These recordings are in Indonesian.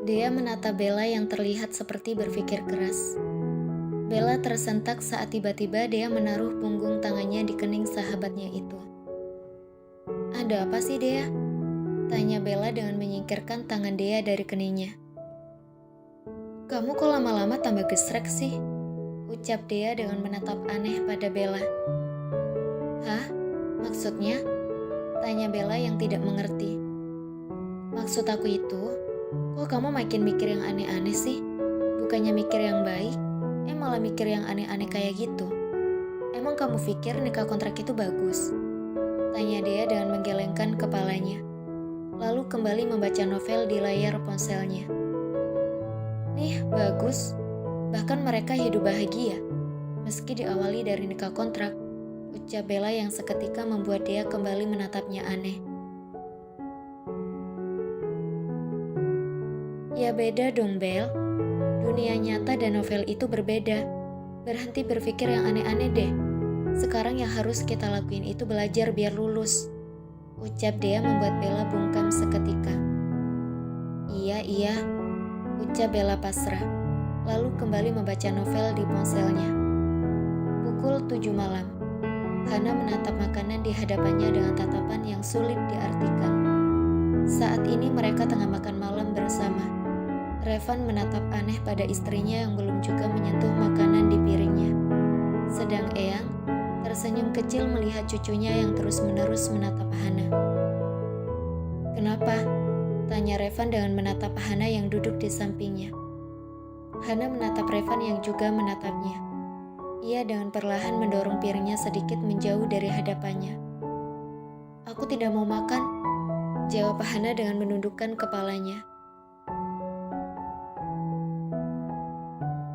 Dia menatap Bella yang terlihat seperti berpikir keras. Bella tersentak saat tiba-tiba dia menaruh punggung tangannya di kening sahabatnya itu. "Ada apa sih, Dea?" tanya Bella dengan menyingkirkan tangan Dea dari keningnya. "Kamu kok lama-lama tambah gesrek sih?" ucap Dea dengan menatap aneh pada Bella. "Hah? Maksudnya?" tanya Bella yang tidak mengerti. "Maksud aku itu, kok kamu makin mikir yang aneh-aneh sih? Bukannya mikir yang baik, malah mikir yang aneh-aneh kayak gitu. Emang kamu pikir nikah kontrak itu bagus?" tanya Dea dengan menggelengkan kepalanya. Lalu kembali membaca novel di layar ponselnya. "Nih, bagus. Bahkan mereka hidup bahagia, meski diawali dari nikah kontrak," ucap Bella yang seketika membuat dia kembali menatapnya aneh. "Ya beda dong, Bel. Dunia nyata dan novel itu berbeda. Berhenti berpikir yang aneh-aneh deh. Sekarang yang harus kita lakuin itu belajar biar lulus," ucap dia membuat Bella bungkam seketika. Iya, ucap Bella pasrah, lalu kembali membaca novel di ponselnya. Pukul 7 malam. Hana menatap makanan di hadapannya dengan tatapan yang sulit diartikan. Saat ini mereka tengah makan malam bersama. Revan menatap aneh pada istrinya yang belum juga menyentuh makanan di piringnya. Sedang Eyang tersenyum kecil melihat cucunya yang terus-menerus menatap Hana. "Kenapa?" tanya Revan dengan menatap Hana yang duduk di sampingnya. Hana menatap Revan yang juga menatapnya. Ia dengan perlahan mendorong piringnya sedikit menjauh dari hadapannya. "Aku tidak mau makan," jawab Hana dengan menundukkan kepalanya.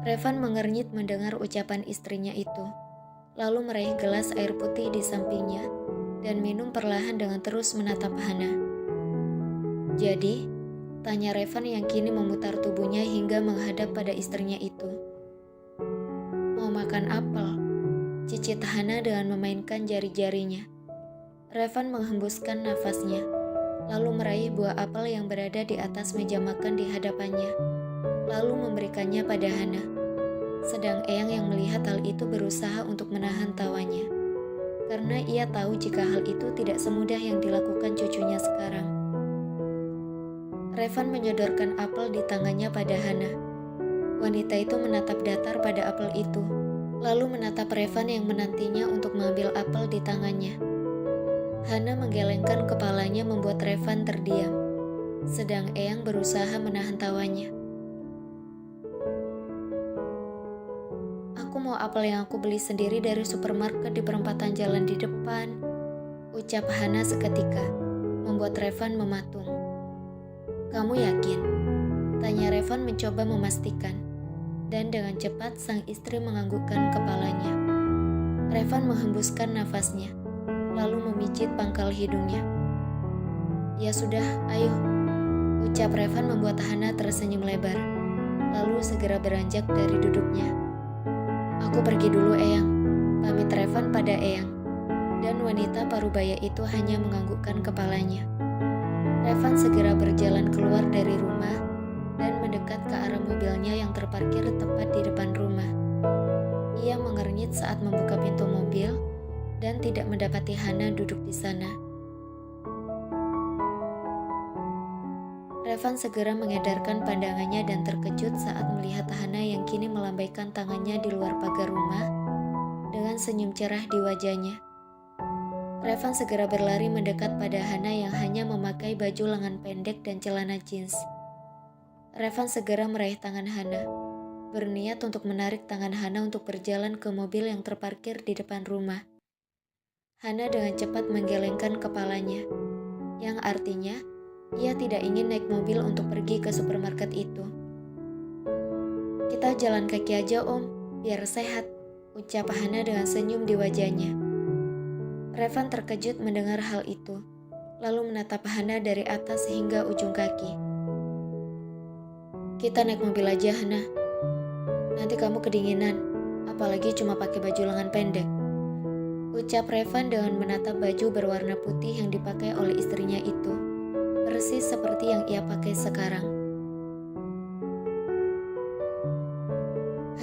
Revan mengernyit mendengar ucapan istrinya itu, lalu meraih gelas air putih di sampingnya dan minum perlahan dengan terus menatap Hana. "Jadi?" tanya Revan yang kini memutar tubuhnya hingga menghadap pada istrinya itu. "Mau makan apel," cicit Hana dengan memainkan jari-jarinya. Revan menghembuskan nafasnya, lalu meraih buah apel yang berada di atas meja makan di hadapannya, lalu memberikannya pada Hana. Sedang Eyang yang melihat hal itu berusaha untuk menahan tawanya, karena ia tahu jika hal itu tidak semudah yang dilakukan cucunya sekarang. Revan menyodorkan apel di tangannya pada Hana. Wanita itu menatap datar pada apel itu, lalu menatap Revan yang menantinya untuk mengambil apel di tangannya. Hana menggelengkan kepalanya membuat Revan terdiam, sedang Eyang berusaha menahan tawanya. "Aku mau apel yang aku beli sendiri dari supermarket di perempatan jalan di depan," ucap Hana seketika, membuat Revan mematung. "Kamu yakin?" tanya Revan mencoba memastikan, dan dengan cepat sang istri menganggukkan kepalanya. Revan menghembuskan nafasnya, lalu memijit pangkal hidungnya. "Ya sudah, ayo," ucap Revan membuat Hana tersenyum lebar, lalu segera beranjak dari duduknya. "Aku pergi dulu, Eyang," pamit Revan pada Eyang, dan wanita parubaya itu hanya menganggukkan kepalanya. Revan segera berjalan keluar dari rumah dan mendekat ke arah mobilnya yang terparkir tepat di depan rumah. Ia mengernyit saat membuka pintu mobil dan tidak mendapati Hana duduk di sana. Revan segera mengedarkan pandangannya dan terkejut saat melihat Hana yang kini melambaikan tangannya di luar pagar rumah dengan senyum cerah di wajahnya. Revan segera berlari mendekat pada Hana yang hanya memakai baju lengan pendek dan celana jeans. Revan segera meraih tangan Hana, berniat untuk menarik tangan Hana untuk berjalan ke mobil yang terparkir di depan rumah. Hana dengan cepat menggelengkan kepalanya, yang artinya ia tidak ingin naik mobil untuk pergi ke supermarket itu. "Kita jalan kaki aja, Om, biar sehat," ucap Hana dengan senyum di wajahnya. Revan terkejut mendengar hal itu, lalu menatap Hana dari atas hingga ujung kaki. "Kita naik mobil aja, Hana. Nanti kamu kedinginan, apalagi cuma pakai baju lengan pendek," ucap Revan dengan menatap baju berwarna putih yang dipakai oleh istrinya itu, persis seperti yang ia pakai sekarang.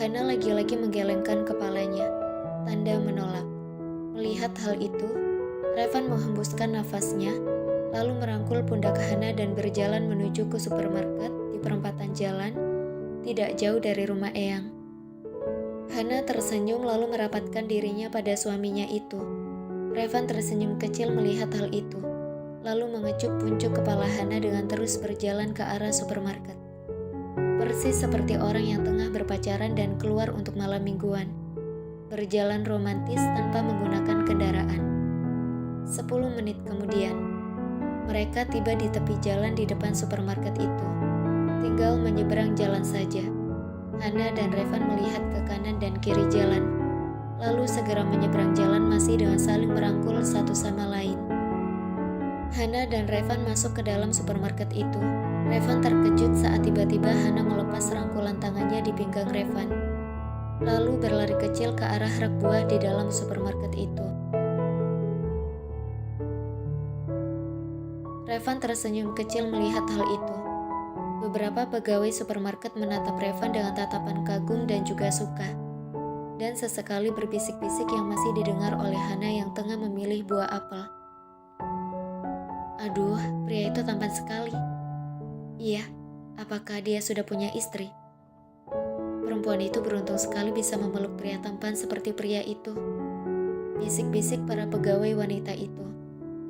Hana lagi-lagi menggelengkan kepalanya, tanda menolak. Melihat hal itu, Revan menghembuskan nafasnya, lalu merangkul pundak Hana dan berjalan menuju ke supermarket di perempatan jalan, tidak jauh dari rumah Eyang. Hana tersenyum lalu merapatkan dirinya pada suaminya itu. Revan tersenyum kecil melihat hal itu, lalu mengecup puncuk kepala Hana dengan terus berjalan ke arah supermarket. Persis seperti orang yang tengah berpacaran dan keluar untuk malam mingguan. Berjalan romantis tanpa menggunakan kendaraan. 10 menit kemudian, mereka tiba di tepi jalan di depan supermarket itu. Tinggal menyeberang jalan saja. Hana dan Revan melihat ke kanan dan kiri jalan, lalu segera menyeberang jalan masih dengan saling merangkul satu sama lain. Hana dan Revan masuk ke dalam supermarket itu. Revan terkejut saat tiba-tiba Hana melepas rangkulan tangannya di pinggang Revan, lalu berlari kecil ke arah rak buah di dalam supermarket itu. Revan tersenyum kecil melihat hal itu. Beberapa pegawai supermarket menatap Revan dengan tatapan kagum dan juga suka. Dan sesekali berbisik-bisik yang masih didengar oleh Hana yang tengah memilih buah apel. Aduh, pria itu tampan sekali. Iya, apakah dia sudah punya istri? Perempuan itu beruntung sekali bisa memeluk pria tampan seperti pria itu. Bisik-bisik para pegawai wanita itu,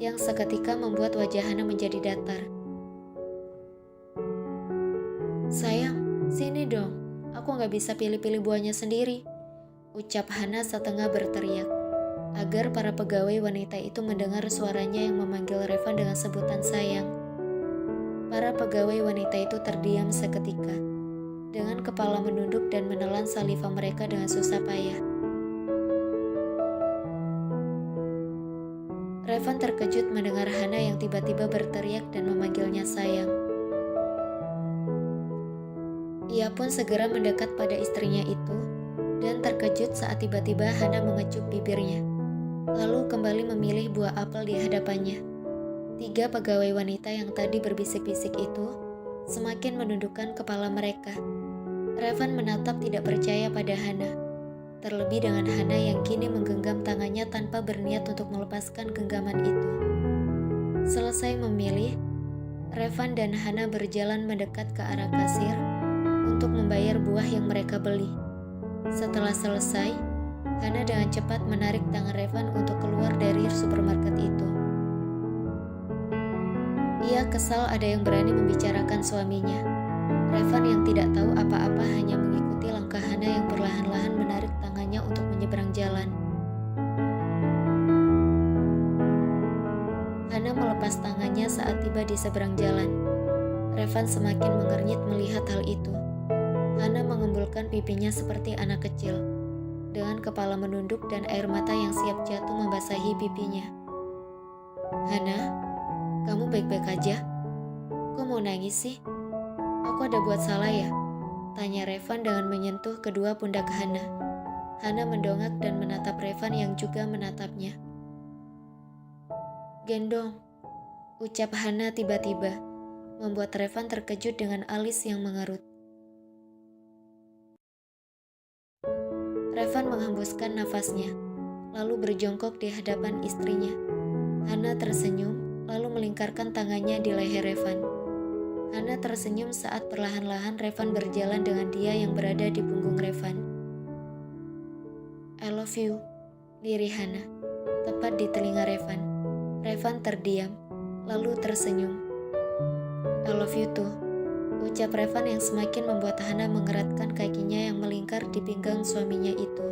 yang seketika membuat wajah Hana menjadi datar. Sayang, sini dong. Aku gak bisa pilih-pilih buahnya sendiri, ucap Hana setengah berteriak, agar para pegawai wanita itu mendengar suaranya yang memanggil Revan dengan sebutan sayang. Para pegawai wanita itu terdiam seketika, dengan kepala menunduk dan menelan saliva mereka dengan susah payah. Revan terkejut mendengar Hana yang tiba-tiba berteriak dan memanggilnya sayang. Ia pun segera mendekat pada istrinya itu, dan terkejut saat tiba-tiba Hana mengecup bibirnya, lalu kembali memilih buah apel di hadapannya. 3 pegawai wanita yang tadi berbisik-bisik itu semakin menundukkan kepala mereka. Revan menatap tidak percaya pada Hana, terlebih dengan Hana yang kini menggenggam tangannya tanpa berniat untuk melepaskan genggaman itu. Selesai memilih, Revan dan Hana berjalan mendekat ke arah kasir untuk membayar buah yang mereka beli. Setelah selesai, Hana dengan cepat menarik tangan Revan untuk keluar dari supermarket itu. Ia kesal ada yang berani membicarakan suaminya. Revan yang tidak tahu apa-apa hanya mengikuti langkah Hana yang perlahan-lahan menarik tangannya untuk menyeberang jalan. Hana melepas tangannya saat tiba di seberang jalan. Revan semakin mengernyit melihat hal itu. Hana mengembulkan pipinya seperti anak kecil, dengan kepala menunduk dan air mata yang siap jatuh membasahi pipinya. Hana, kamu baik-baik aja? Kok mau nangis sih? Aku ada buat salah ya? Tanya Revan dengan menyentuh kedua pundak Hana. Hana mendongak dan menatap Revan yang juga menatapnya. Gendong, ucap Hana tiba-tiba, membuat Revan terkejut dengan alis yang mengerut. Revan menghembuskan nafasnya, lalu berjongkok di hadapan istrinya. Hana tersenyum, lalu melingkarkan tangannya di leher Revan. Hana tersenyum saat perlahan-lahan Revan berjalan dengan dia yang berada di punggung Revan. I love you, lirih Hana, tepat di telinga Revan. Revan terdiam, lalu tersenyum. I love you too, ucap Revan yang semakin membuat Hana mengeratkan kakinya yang melingkar di pinggang suaminya itu.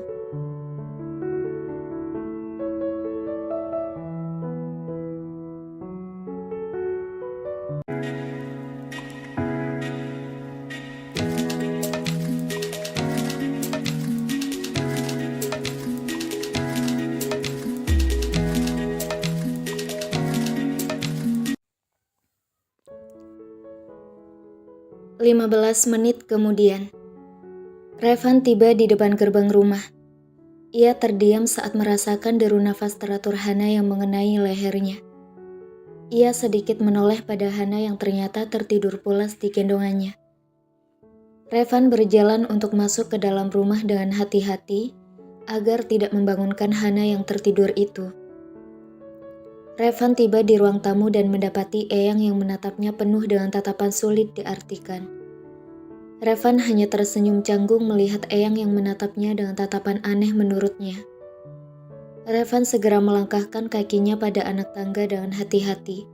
Lima belas menit kemudian, Revan tiba di depan gerbang rumah. Ia terdiam saat merasakan deru nafas teratur Hana yang mengenai lehernya. Ia sedikit menoleh pada Hana yang ternyata tertidur pulas di gendongannya. Revan berjalan untuk masuk ke dalam rumah dengan hati-hati agar tidak membangunkan Hana yang tertidur itu. Revan tiba di ruang tamu dan mendapati Eyang yang menatapnya penuh dengan tatapan sulit diartikan. Revan hanya tersenyum canggung melihat Eyang yang menatapnya dengan tatapan aneh menurutnya. Revan segera melangkahkan kakinya pada anak tangga dengan hati-hati.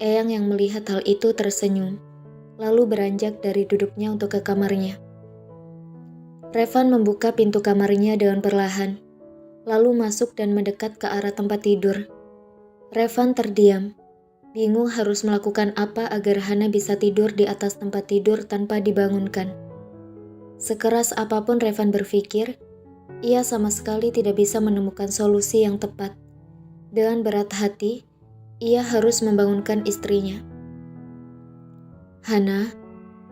Eyang yang melihat hal itu tersenyum, lalu beranjak dari duduknya untuk ke kamarnya. Revan membuka pintu kamarnya dengan perlahan, lalu masuk dan mendekat ke arah tempat tidur. Revan terdiam, bingung harus melakukan apa agar Hana bisa tidur di atas tempat tidur tanpa dibangunkan. Sekeras apapun Revan berpikir, ia sama sekali tidak bisa menemukan solusi yang tepat. Dengan berat hati, ia harus membangunkan istrinya. "Hana,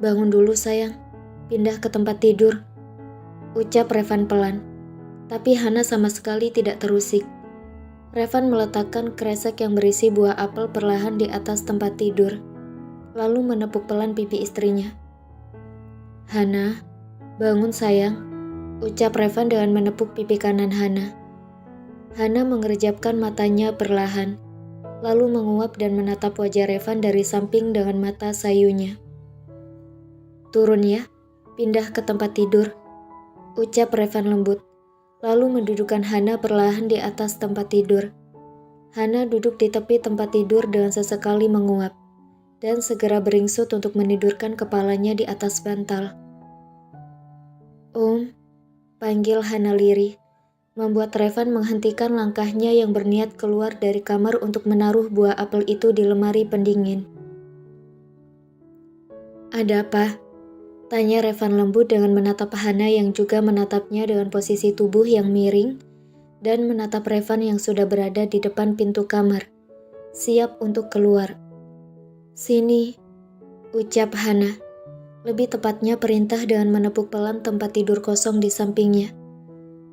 bangun dulu sayang, pindah ke tempat tidur," ucap Revan pelan. Tapi Hana sama sekali tidak terusik. Revan meletakkan kresek yang berisi buah apel perlahan di atas tempat tidur, lalu menepuk pelan pipi istrinya. "Hana, bangun sayang," ucap Revan dengan menepuk pipi kanan Hana. Hana mengerjapkan matanya perlahan, lalu menguap dan menatap wajah Revan dari samping dengan mata sayunya. "Turun ya, pindah ke tempat tidur," ucap Revan lembut, lalu mendudukkan Hana perlahan di atas tempat tidur. Hana duduk di tepi tempat tidur dengan sesekali menguap, dan segera beringsut untuk menidurkan kepalanya di atas bantal. "Om," panggil Hana lirih, membuat Revan menghentikan langkahnya yang berniat keluar dari kamar untuk menaruh buah apel itu di lemari pendingin. "Ada apa?" tanya Revan lembut dengan menatap Hana yang juga menatapnya dengan posisi tubuh yang miring dan menatap Revan yang sudah berada di depan pintu kamar, siap untuk keluar. "Sini," ucap Hana. Lebih tepatnya perintah dengan menepuk pelan tempat tidur kosong di sampingnya.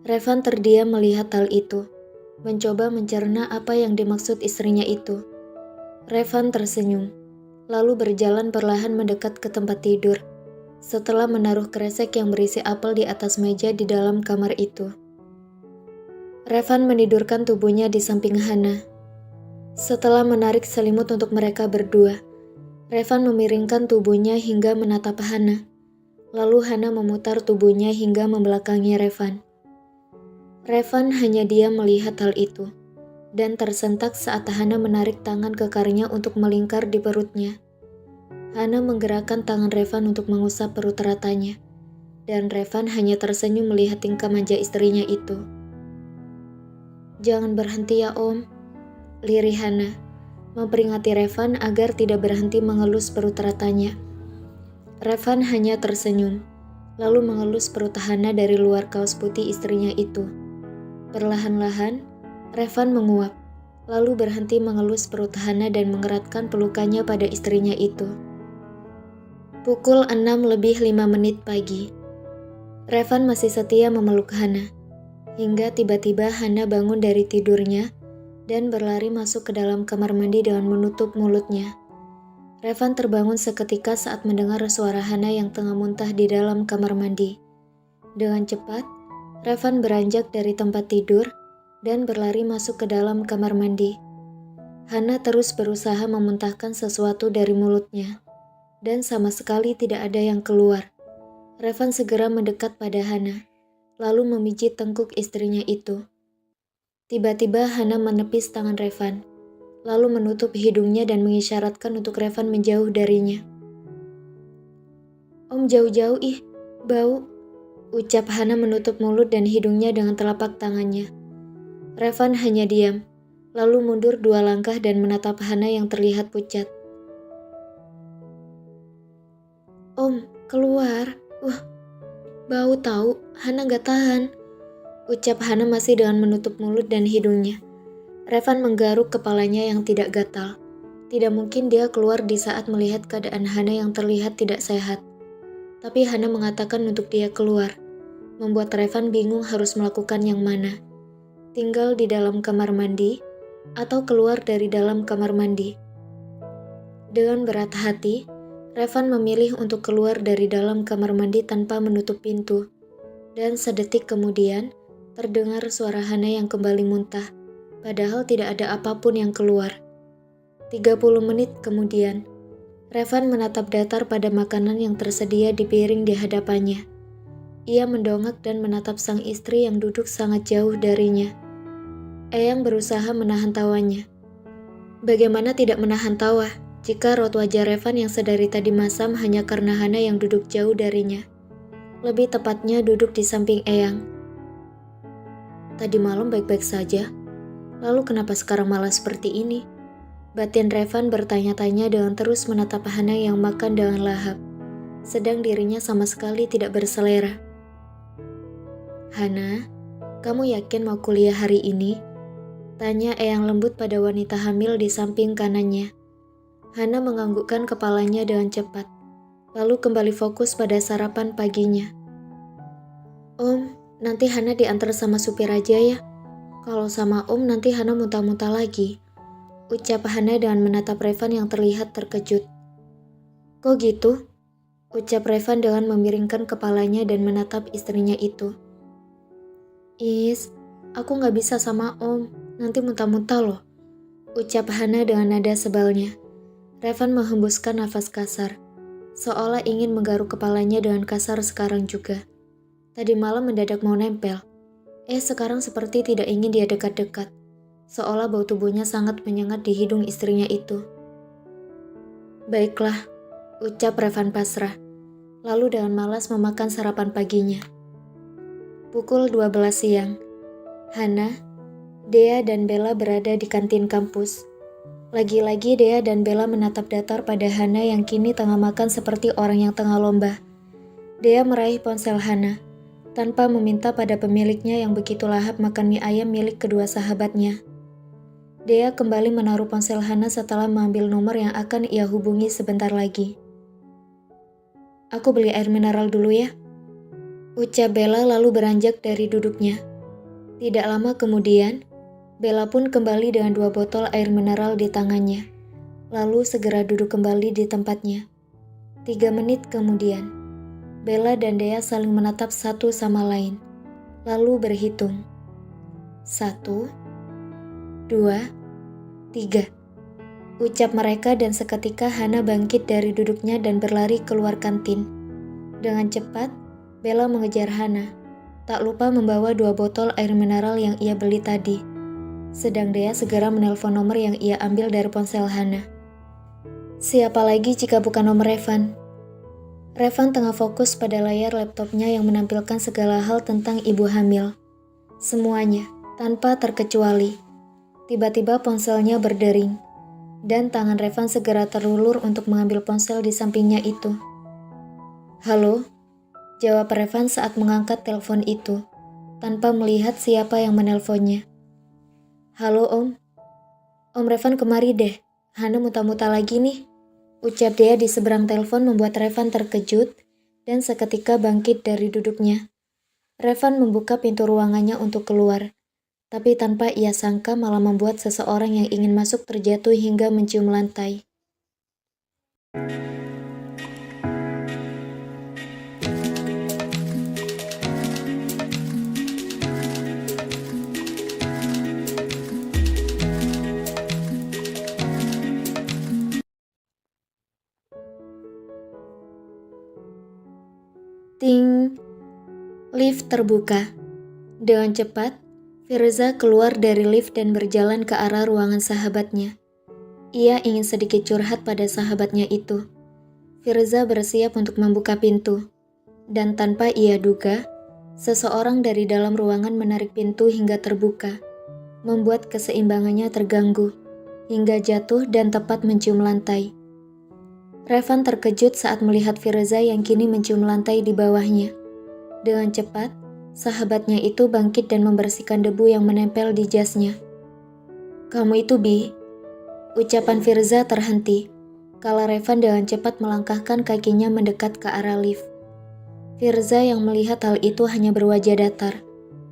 Revan terdiam melihat hal itu, mencoba mencerna apa yang dimaksud istrinya itu. Revan tersenyum, lalu berjalan perlahan mendekat ke tempat tidur, setelah menaruh kresek yang berisi apel di atas meja di dalam kamar itu. Revan menidurkan tubuhnya di samping Hana. Setelah menarik selimut untuk mereka berdua, Revan memiringkan tubuhnya hingga menatap Hana. Lalu Hana memutar tubuhnya hingga membelakangi Revan. Revan hanya diam melihat hal itu, dan tersentak saat Hana menarik tangan kekarnya untuk melingkar di perutnya. Hana menggerakkan tangan Revan untuk mengusap perut ratanya, dan Revan hanya tersenyum melihat tingkah manja istrinya itu. "Jangan berhenti ya Om," lirih Hana, memperingati Revan agar tidak berhenti mengelus perut ratanya. Revan hanya tersenyum, lalu mengelus perut Hana dari luar kaos putih istrinya itu. Perlahan-lahan, Revan menguap, lalu berhenti mengelus perut Hana dan mengeratkan pelukannya pada istrinya itu. Pukul 6:05 pagi. Revan masih setia memeluk Hana, hingga tiba-tiba Hana bangun dari tidurnya dan berlari masuk ke dalam kamar mandi dengan menutup mulutnya. Revan terbangun seketika saat mendengar suara Hana yang tengah muntah di dalam kamar mandi. Dengan cepat, Revan beranjak dari tempat tidur dan berlari masuk ke dalam kamar mandi. Hana terus berusaha memuntahkan sesuatu dari mulutnya, dan sama sekali tidak ada yang keluar. Revan segera mendekat pada Hana, lalu memijit tengkuk istrinya itu. Tiba-tiba Hana menepis tangan Revan, lalu menutup hidungnya dan mengisyaratkan untuk Revan menjauh darinya. "Om jauh-jauh ih, bau," ucap Hana menutup mulut dan hidungnya dengan telapak tangannya. Revan hanya diam, lalu mundur 2 langkah dan menatap Hana yang terlihat pucat. "Om, keluar. Bau tahu, Hana gak tahan," ucap Hana masih dengan menutup mulut dan hidungnya. Revan menggaruk kepalanya yang tidak gatal. Tidak mungkin dia keluar di saat melihat keadaan Hana yang terlihat tidak sehat. Tapi Hana mengatakan untuk dia keluar, membuat Revan bingung harus melakukan yang mana. Tinggal di dalam kamar mandi, atau keluar dari dalam kamar mandi. Dengan berat hati, Revan memilih untuk keluar dari dalam kamar mandi tanpa menutup pintu. Dan sedetik kemudian, terdengar suara Hana yang kembali muntah, padahal tidak ada apapun yang keluar. 30 menit kemudian, Revan menatap datar pada makanan yang tersedia di piring di hadapannya. Ia mendongak dan menatap sang istri yang duduk sangat jauh darinya. Eyang berusaha menahan tawanya. Bagaimana tidak menahan tawa jika raut wajah Revan yang sedari tadi masam hanya karena Hana yang duduk jauh darinya. Lebih tepatnya duduk di samping Eyang. Tadi malam baik-baik saja, lalu kenapa sekarang malah seperti ini? Batin Revan bertanya-tanya dengan terus menatap Hana yang makan dengan lahap, sedang dirinya sama sekali tidak berselera. Hana, kamu yakin mau kuliah hari ini? Tanya Eyang lembut pada wanita hamil di samping kanannya. Hana menganggukkan kepalanya dengan cepat, lalu kembali fokus pada sarapan paginya. Om, nanti Hana diantar sama supir aja ya. Kalau sama Om nanti Hana muntah-muntah lagi. Ucap Hana dengan menatap Revan yang terlihat terkejut. Kok gitu? Ucap Revan dengan memiringkan kepalanya dan menatap istrinya itu. Is, aku gak bisa sama Om, nanti muntah-muntah loh. Ucap Hana dengan nada sebalnya. Revan menghembuskan nafas kasar, seolah ingin menggaruk kepalanya dengan kasar sekarang juga. Tadi malam mendadak mau nempel. Sekarang seperti tidak ingin dia dekat-dekat, seolah bau tubuhnya sangat menyengat di hidung istrinya itu. Baiklah, ucap Revan pasrah, lalu dengan malas memakan sarapan paginya. Pukul 12 siang, Hana, Dea dan Bella berada di kantin kampus. Lagi-lagi Dea dan Bella menatap datar pada Hana yang kini tengah makan seperti orang yang tengah lomba. Dea meraih ponsel Hana, tanpa meminta pada pemiliknya yang begitu lahap makan mie ayam milik kedua sahabatnya. Dea kembali menaruh ponsel Hana setelah mengambil nomor yang akan ia hubungi sebentar lagi. Aku beli air mineral dulu ya, ucap Bella lalu beranjak dari duduknya. Tidak lama kemudian, Bella pun kembali dengan 2 botol air mineral di tangannya, lalu segera duduk kembali di tempatnya. 3 menit kemudian, Bella dan Dea saling menatap satu sama lain, lalu berhitung. 1, 2, 3. Ucap mereka dan seketika Hana bangkit dari duduknya dan berlari keluar kantin. Dengan cepat, Bella mengejar Hana, tak lupa membawa 2 botol air mineral yang ia beli tadi. Sedang Dea segera menelpon nomor yang ia ambil dari ponsel Hana. Siapa lagi jika bukan nomor Revan? Revan tengah fokus pada layar laptopnya yang menampilkan segala hal tentang ibu hamil. Semuanya, tanpa terkecuali. Tiba-tiba ponselnya berdering, dan tangan Revan segera terulur untuk mengambil ponsel di sampingnya itu. Halo, jawab Revan saat mengangkat telepon itu, tanpa melihat siapa yang menelponnya. Halo Om. Om Revan kemari deh, Hana muntah-muntah lagi nih. Ucap dia di seberang telepon membuat Revan terkejut dan seketika bangkit dari duduknya. Revan membuka pintu ruangannya untuk keluar, tapi tanpa ia sangka malah membuat seseorang yang ingin masuk terjatuh hingga mencium lantai. Ting, lift terbuka. Dengan cepat, Firza keluar dari lift dan berjalan ke arah ruangan sahabatnya. Ia ingin sedikit curhat pada sahabatnya itu. Firza bersiap untuk membuka pintu. Dan tanpa ia duga, seseorang dari dalam ruangan menarik pintu hingga terbuka, membuat keseimbangannya terganggu, hingga jatuh dan tepat mencium lantai. Revan terkejut saat melihat Firza yang kini mencium lantai di bawahnya. Dengan cepat, sahabatnya itu bangkit dan membersihkan debu yang menempel di jasnya. Kamu itu Bi. Ucapan Firza terhenti, kala Revan dengan cepat melangkahkan kakinya mendekat ke arah lift. Firza yang melihat hal itu hanya berwajah datar,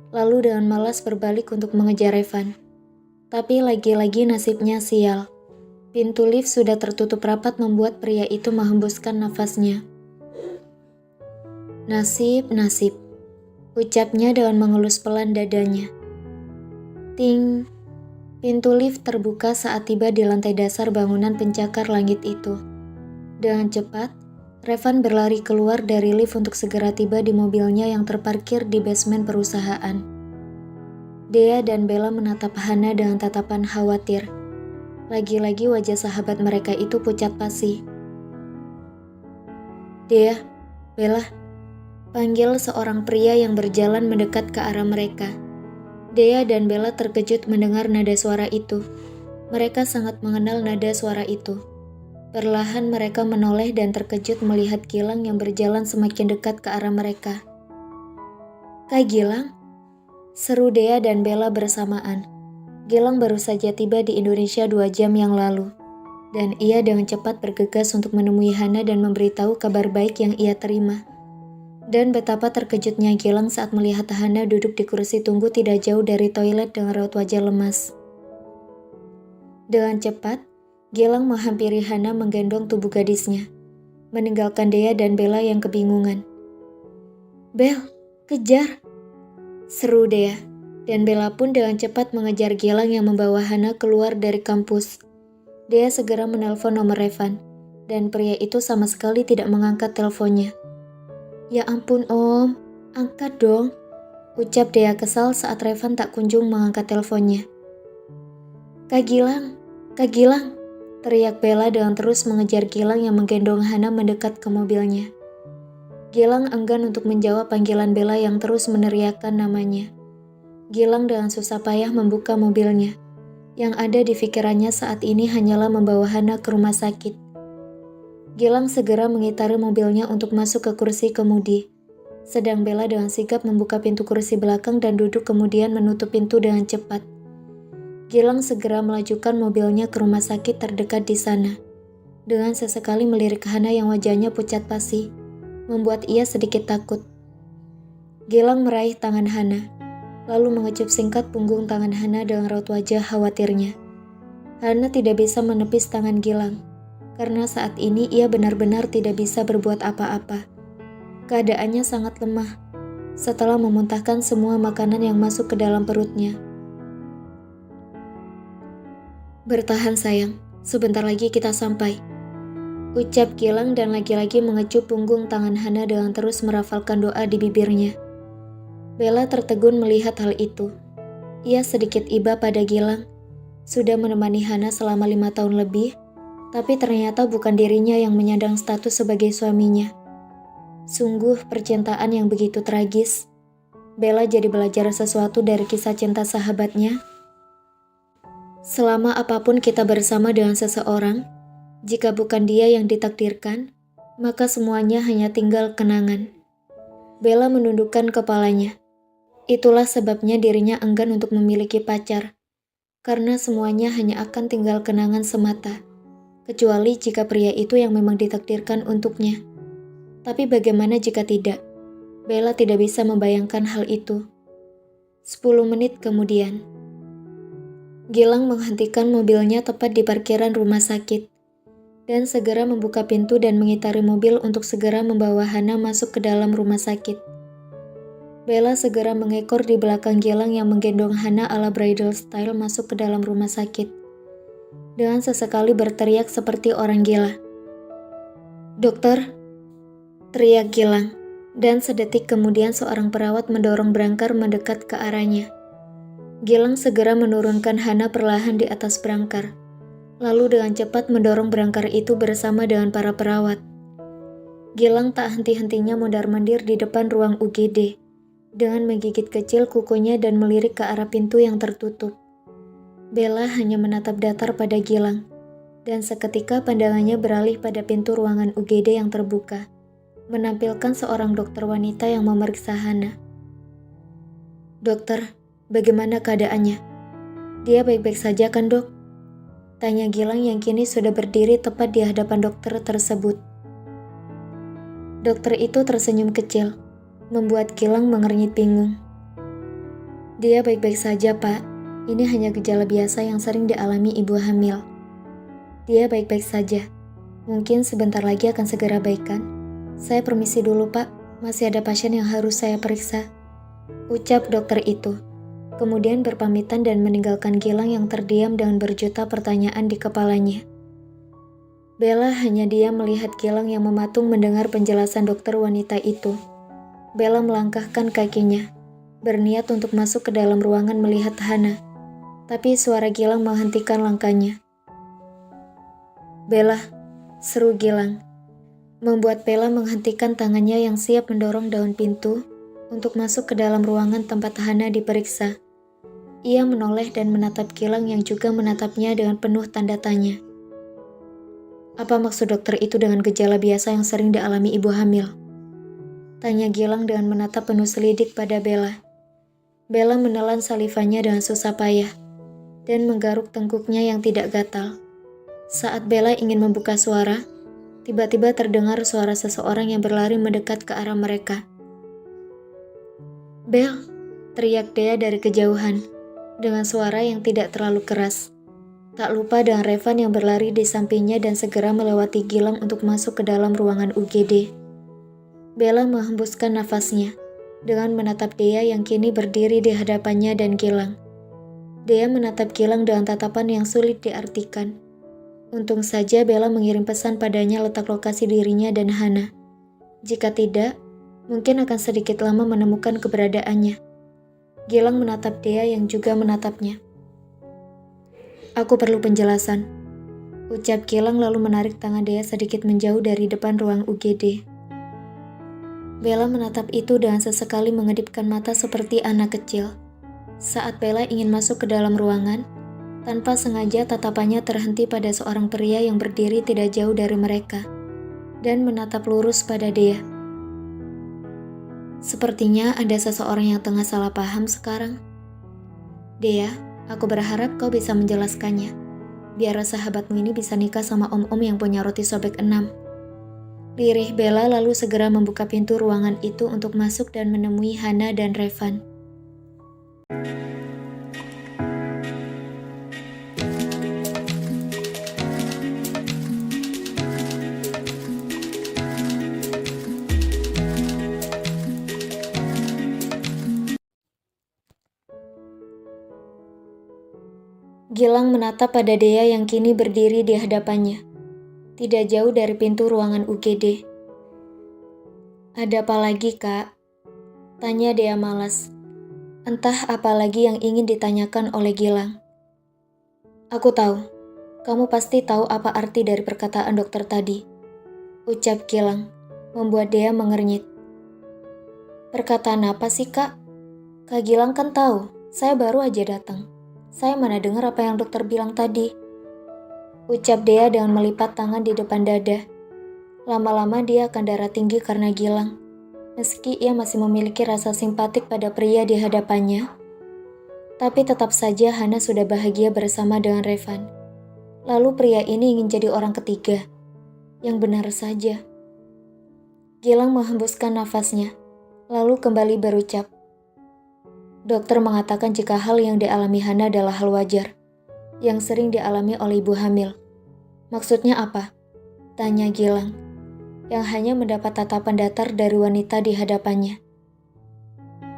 lalu dengan malas berbalik untuk mengejar Revan. Tapi lagi-lagi nasibnya sial. Pintu lift sudah tertutup rapat membuat pria itu menghembuskan nafasnya. Nasib, nasib, ucapnya dengan mengelus pelan dadanya. Ting, pintu lift terbuka saat tiba di lantai dasar bangunan pencakar langit itu. Dengan cepat, Revan berlari keluar dari lift untuk segera tiba di mobilnya yang terparkir di basement perusahaan. Dea dan Bella menatap Hana dengan tatapan khawatir. Lagi-lagi wajah sahabat mereka itu pucat pasi. Dea, Bella, panggil seorang pria yang berjalan mendekat ke arah mereka. Dea dan Bella terkejut mendengar nada suara itu. Mereka sangat mengenal nada suara itu. Perlahan mereka menoleh dan terkejut melihat Gilang yang berjalan semakin dekat ke arah mereka. Kak Gilang? Seru Dea dan Bella bersamaan. Gilang baru saja tiba di Indonesia 2 jam yang lalu. Dan ia dengan cepat bergegas untuk menemui Hana dan memberitahu kabar baik yang ia terima. Dan betapa terkejutnya Gilang saat melihat Hana duduk di kursi tunggu tidak jauh dari toilet dengan raut wajah lemas. Dengan cepat, Gilang menghampiri Hana menggendong tubuh gadisnya, meninggalkan Dea dan Bella yang kebingungan. Bel, kejar! Seru Dea, dan Bella pun dengan cepat mengejar Gilang yang membawa Hana keluar dari kampus. Dea segera menelpon nomor Revan, dan pria itu sama sekali tidak mengangkat teleponnya. Ya ampun Om, angkat dong, ucap Dea kesal saat Revan tak kunjung mengangkat teleponnya. Kak Gilang, teriak Bella dengan terus mengejar Gilang yang menggendong Hana mendekat ke mobilnya. Gilang enggan untuk menjawab panggilan Bella yang terus meneriakkan namanya. Gilang dengan susah payah membuka mobilnya. Yang ada di pikirannya saat ini hanyalah membawa Hana ke rumah sakit. Gilang segera mengitari mobilnya untuk masuk ke kursi kemudi. Sedang Bella dengan sigap membuka pintu kursi belakang dan duduk kemudian menutup pintu dengan cepat. Gilang segera melajukan mobilnya ke rumah sakit terdekat di sana. Dengan sesekali melirik Hana yang wajahnya pucat pasi, membuat ia sedikit takut. Gilang meraih tangan Hana, lalu mengecup singkat punggung tangan Hana dengan raut wajah khawatirnya. Hana tidak bisa menepis tangan Gilang, karena saat ini ia benar-benar tidak bisa berbuat apa-apa. Keadaannya sangat lemah, setelah memuntahkan semua makanan yang masuk ke dalam perutnya. Bertahan sayang, sebentar lagi kita sampai, ucap Gilang dan lagi-lagi mengecup punggung tangan Hana dengan terus merafalkan doa di bibirnya. Bella tertegun melihat hal itu. Ia sedikit iba pada Gilang. Sudah menemani Hana selama 5 tahun lebih, tapi ternyata bukan dirinya yang menyandang status sebagai suaminya. Sungguh percintaan yang begitu tragis. Bella jadi belajar sesuatu dari kisah cinta sahabatnya. Selama apapun kita bersama dengan seseorang, jika bukan dia yang ditakdirkan, maka semuanya hanya tinggal kenangan. Bella menundukkan kepalanya. Itulah sebabnya dirinya enggan untuk memiliki pacar, karena semuanya hanya akan tinggal kenangan semata, kecuali jika pria itu yang memang ditakdirkan untuknya. Tapi bagaimana jika tidak? Bella tidak bisa membayangkan hal itu. 10 menit kemudian, Gilang menghentikan mobilnya tepat di parkiran rumah sakit, dan segera membuka pintu dan mengitari mobil untuk segera membawa Hana masuk ke dalam rumah sakit. Bella segera mengekor di belakang Gilang yang menggendong Hana ala bridal style masuk ke dalam rumah sakit. Dengan sesekali berteriak seperti orang gila. Dokter, teriak Gilang, dan sedetik kemudian seorang perawat mendorong brangkar mendekat ke arahnya. Gilang segera menurunkan Hana perlahan di atas brangkar, lalu dengan cepat mendorong brangkar itu bersama dengan para perawat. Gilang tak henti-hentinya mondar-mandir di depan ruang UGD, dengan menggigit kecil kukunya dan melirik ke arah pintu yang tertutup. Bella hanya menatap datar pada Gilang, dan seketika pandangannya beralih pada pintu ruangan UGD yang terbuka, menampilkan seorang dokter wanita yang memeriksa Hana. Dokter, bagaimana keadaannya? Dia baik-baik saja kan dok? Tanya Gilang yang kini sudah berdiri tepat di hadapan dokter tersebut. Dokter itu tersenyum kecil, membuat Gilang mengernyit bingung. Dia baik-baik saja pak, ini hanya gejala biasa yang sering dialami ibu hamil. Dia baik-baik saja. Mungkin sebentar lagi akan segera baikkan. Saya permisi dulu, Pak. Masih ada pasien yang harus saya periksa. Ucap dokter itu. Kemudian berpamitan dan meninggalkan Gilang yang terdiam dengan berjuta pertanyaan di kepalanya. Bella hanya diam melihat Gilang yang mematung mendengar penjelasan dokter wanita itu. Bella melangkahkan kakinya, berniat untuk masuk ke dalam ruangan melihat Hana. Tapi suara Gilang menghentikan langkahnya. "Bella," seru Gilang, membuat Bella menghentikan tangannya yang siap mendorong daun pintu untuk masuk ke dalam ruangan tempat Hana diperiksa. Ia menoleh dan menatap Gilang yang juga menatapnya dengan penuh tanda tanya. "Apa maksud dokter itu dengan gejala biasa yang sering dialami ibu hamil?" Tanya Gilang dengan menatap penuh selidik pada Bella. Bella menelan salivanya dengan susah payah dan menggaruk tengkuknya yang tidak gatal. Saat Bella ingin membuka suara, tiba-tiba terdengar suara seseorang yang berlari mendekat ke arah mereka. "Bel!" teriak Dea dari kejauhan, dengan suara yang tidak terlalu keras. Tak lupa dengan Revan yang berlari di sampingnya dan segera melewati Gilang untuk masuk ke dalam ruangan UGD. Bella menghembuskan nafasnya, dengan menatap Dea yang kini berdiri di hadapannya dan Gilang. Dea menatap Gilang dengan tatapan yang sulit diartikan. Untung saja Bella mengirim pesan padanya letak lokasi dirinya dan Hana. Jika tidak, mungkin akan sedikit lama menemukan keberadaannya. Gilang menatap Dea yang juga menatapnya. "Aku perlu penjelasan," ucap Gilang lalu menarik tangan Dea sedikit menjauh dari depan ruang UGD. Bella menatap itu dengan sesekali mengedipkan mata seperti anak kecil. Saat Bella ingin masuk ke dalam ruangan, tanpa sengaja tatapannya terhenti pada seorang pria yang berdiri tidak jauh dari mereka dan menatap lurus pada Dea. Sepertinya ada seseorang yang tengah salah paham sekarang. "Dea, aku berharap kau bisa menjelaskannya, biar sahabatmu ini bisa nikah sama om-om yang punya roti sobek 6. Lirih Bella lalu segera membuka pintu ruangan itu untuk masuk dan menemui Hana dan Revan. Gilang menatap pada Dea yang kini berdiri di hadapannya, tidak jauh dari pintu ruangan UGD. "Ada apa lagi, Kak?" tanya Dea malas. Entah apa lagi yang ingin ditanyakan oleh Gilang. "Aku tahu, kamu pasti tahu apa arti dari perkataan dokter tadi," ucap Gilang, membuat Dea mengernyit. "Perkataan apa sih, Kak? Kak Gilang kan tahu, saya baru aja datang. Saya mana dengar apa yang dokter bilang tadi," ucap Dea dengan melipat tangan di depan dada. Lama-lama dia akan darah tinggi karena Gilang. Meski ia masih memiliki rasa simpatik pada pria di hadapannya, tapi tetap saja Hana sudah bahagia bersama dengan Revan. Lalu pria ini ingin jadi orang ketiga. Yang benar saja. Gilang menghembuskan nafasnya, lalu kembali berucap. "Dokter mengatakan jika hal yang dialami Hana adalah hal wajar, yang sering dialami oleh ibu hamil. Maksudnya apa?" tanya Gilang, yang hanya mendapat tatapan datar dari wanita di hadapannya.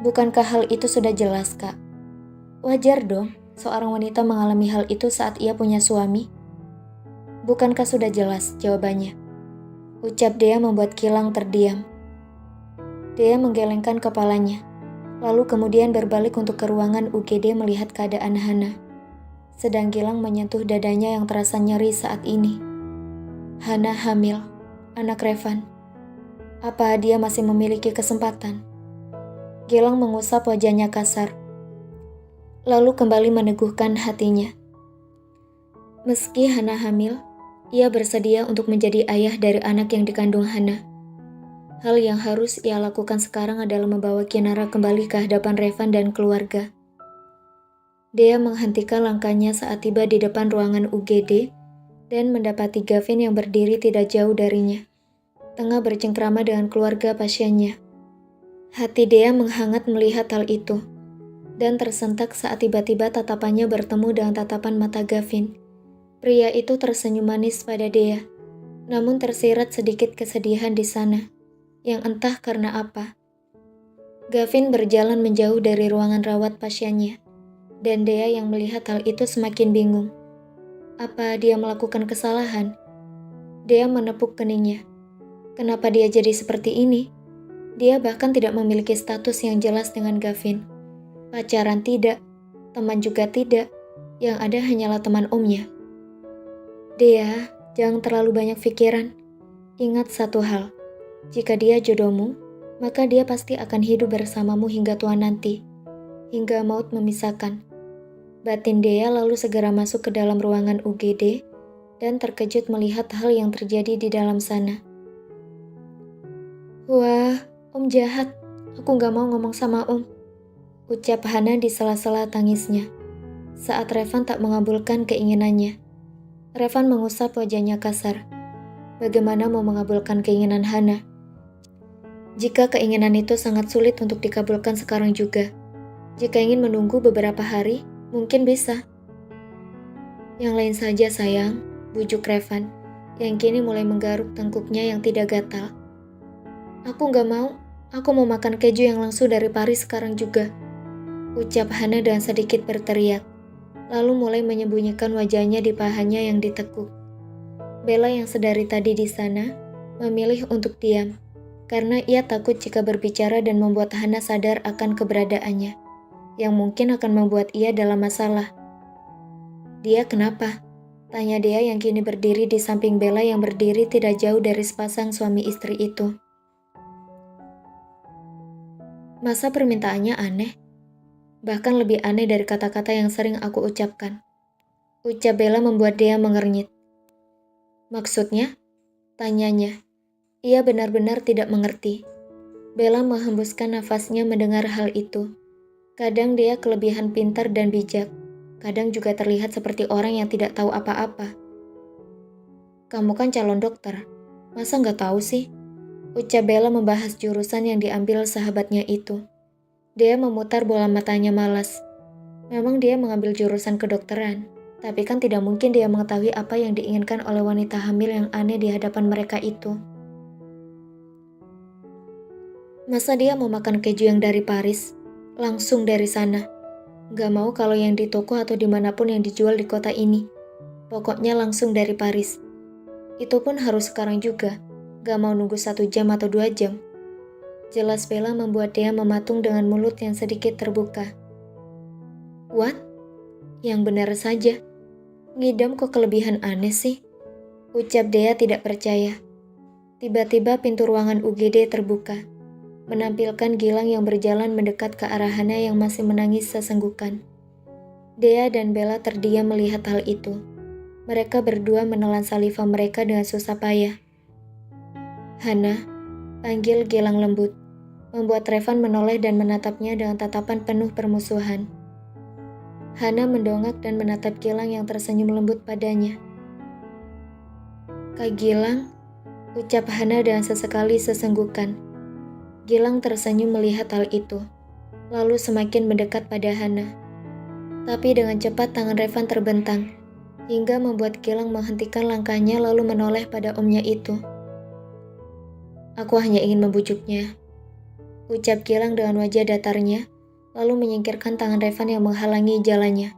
"Bukankah hal itu sudah jelas, Kak? Wajar dong, seorang wanita mengalami hal itu saat ia punya suami." "Bukankah sudah jelas?" jawabannya. Ucap Dea membuat Gilang terdiam. Dea menggelengkan kepalanya, lalu kemudian berbalik untuk ke ruangan UGD melihat keadaan Hana. Sedang Gilang menyentuh dadanya yang terasa nyeri saat ini. Hana hamil, anak Revan. Apa dia masih memiliki kesempatan? Gilang mengusap wajahnya kasar, lalu kembali meneguhkan hatinya. Meski Hana hamil, ia bersedia untuk menjadi ayah dari anak yang dikandung Hana. Hal yang harus ia lakukan sekarang adalah membawa Kinara kembali ke hadapan Revan dan keluarga. Dea menghentikan langkahnya saat tiba di depan ruangan UGD dan mendapati Gavin yang berdiri tidak jauh darinya, tengah bercengkrama dengan keluarga pasiennya. Hati Dea menghangat melihat hal itu, dan tersentak saat tiba-tiba tatapannya bertemu dengan tatapan mata Gavin, Pria itu tersenyum manis pada Dea, namun tersirat sedikit kesedihan di sana, yang entah karena apa. Gavin berjalan menjauh dari ruangan rawat pasiennya, dan Dea yang melihat hal itu semakin bingung. Apa dia melakukan kesalahan? Dea menepuk keningnya. Kenapa dia jadi seperti ini? Dia bahkan tidak memiliki status yang jelas dengan Gavin. Pacaran tidak, teman juga tidak, yang ada hanyalah teman omnya. Dea, jangan terlalu banyak pikiran. Ingat satu hal, jika dia jodohmu, maka dia pasti akan hidup bersamamu hingga tua nanti, hingga maut memisahkan. Batin Dea lalu segera masuk ke dalam ruangan UGD dan terkejut melihat hal yang terjadi di dalam sana. Wah, Om jahat. Aku gak mau ngomong sama Om, ucap Hana di sela-sela tangisnya. Saat Revan tak mengabulkan keinginannya, Revan mengusap wajahnya kasar. Bagaimana mau mengabulkan keinginan Hana? Jika keinginan itu sangat sulit untuk dikabulkan sekarang juga. Jika ingin menunggu beberapa hari, mungkin bisa. Yang lain saja sayang, bujuk Revan, yang kini mulai menggaruk tengkuknya yang tidak gatal. Aku gak mau, aku mau makan keju yang langsung dari Paris sekarang juga, ucap Hana dengan sedikit berteriak, lalu mulai menyembunyikan wajahnya di pahanya yang ditekuk. Bella yang sedari tadi di sana, memilih untuk diam, karena ia takut jika berbicara dan membuat Hana sadar akan keberadaannya, yang mungkin akan membuat ia dalam masalah. Dia kenapa? Tanya dia yang kini berdiri di samping Bella yang berdiri tidak jauh dari sepasang suami istri itu. Masa permintaannya aneh? Bahkan lebih aneh dari kata-kata yang sering aku ucapkan. Ucap Bella membuat dia mengernyit. Maksudnya? Tanyanya. Ia benar-benar tidak mengerti. Bella menghembuskan nafasnya mendengar hal itu. Kadang dia kelebihan pintar dan bijak. Kadang juga terlihat seperti orang yang tidak tahu apa-apa. Kamu kan calon dokter. Masa nggak tahu sih? Ucap Bella membahas jurusan yang diambil sahabatnya itu. Dia memutar bola matanya malas. Memang dia mengambil jurusan kedokteran, tapi kan tidak mungkin dia mengetahui apa yang diinginkan oleh wanita hamil yang aneh di hadapan mereka itu. Masa dia mau makan keju yang dari Paris? Langsung dari sana. Gak mau kalau yang di toko atau dimanapun yang dijual di kota ini. Pokoknya langsung dari Paris. Itu pun harus sekarang juga. Gak mau nunggu 1 jam atau 2 jam. Jelas Bella membuat dia mematung dengan mulut yang sedikit terbuka. What? Yang benar saja. Ngidam kok kelebihan aneh sih? Ucap Dea tidak percaya. Tiba-tiba pintu ruangan UGD terbuka, menampilkan Gilang yang berjalan mendekat ke arah Hana yang masih menangis sesenggukan. Dea dan Bella terdiam melihat hal itu. Mereka berdua menelan saliva mereka dengan susah payah. Hana, panggil Gilang lembut, membuat Revan menoleh dan menatapnya dengan tatapan penuh permusuhan. Hana mendongak dan menatap Gilang yang tersenyum lembut padanya. Kak Gilang, ucap Hana dengan sesekali sesenggukan. Gilang tersenyum melihat hal itu, lalu semakin mendekat pada Hana. Tapi dengan cepat tangan Revan terbentang, hingga membuat Gilang menghentikan langkahnya lalu menoleh pada omnya itu. Aku hanya ingin membujuknya, ucap Gilang dengan wajah datarnya, lalu menyingkirkan tangan Revan yang menghalangi jalannya.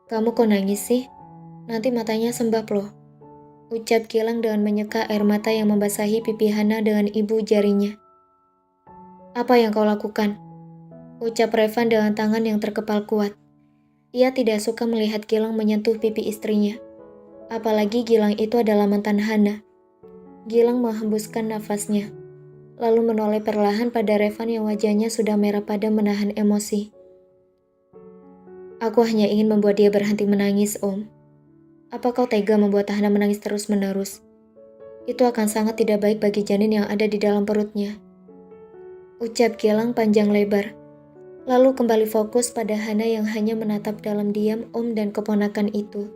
Kamu kok nangis sih? Nanti matanya sembab loh, ucap Gilang dengan menyeka air mata yang membasahi pipi Hana dengan ibu jarinya. Apa yang kau lakukan? Ucap Revan dengan tangan yang terkepal kuat. Ia tidak suka melihat Gilang menyentuh pipi istrinya. Apalagi Gilang itu adalah mantan Hana. Gilang menghembuskan nafasnya, lalu menoleh perlahan pada Revan yang wajahnya sudah merah pada menahan emosi. Aku hanya ingin membuat dia berhenti menangis, Om. Apa kau tega membuat Hana menangis terus-menerus? Itu akan sangat tidak baik bagi janin yang ada di dalam perutnya. Ucap Gilang panjang lebar, lalu kembali fokus pada Hana yang hanya menatap dalam diam Om dan keponakan itu.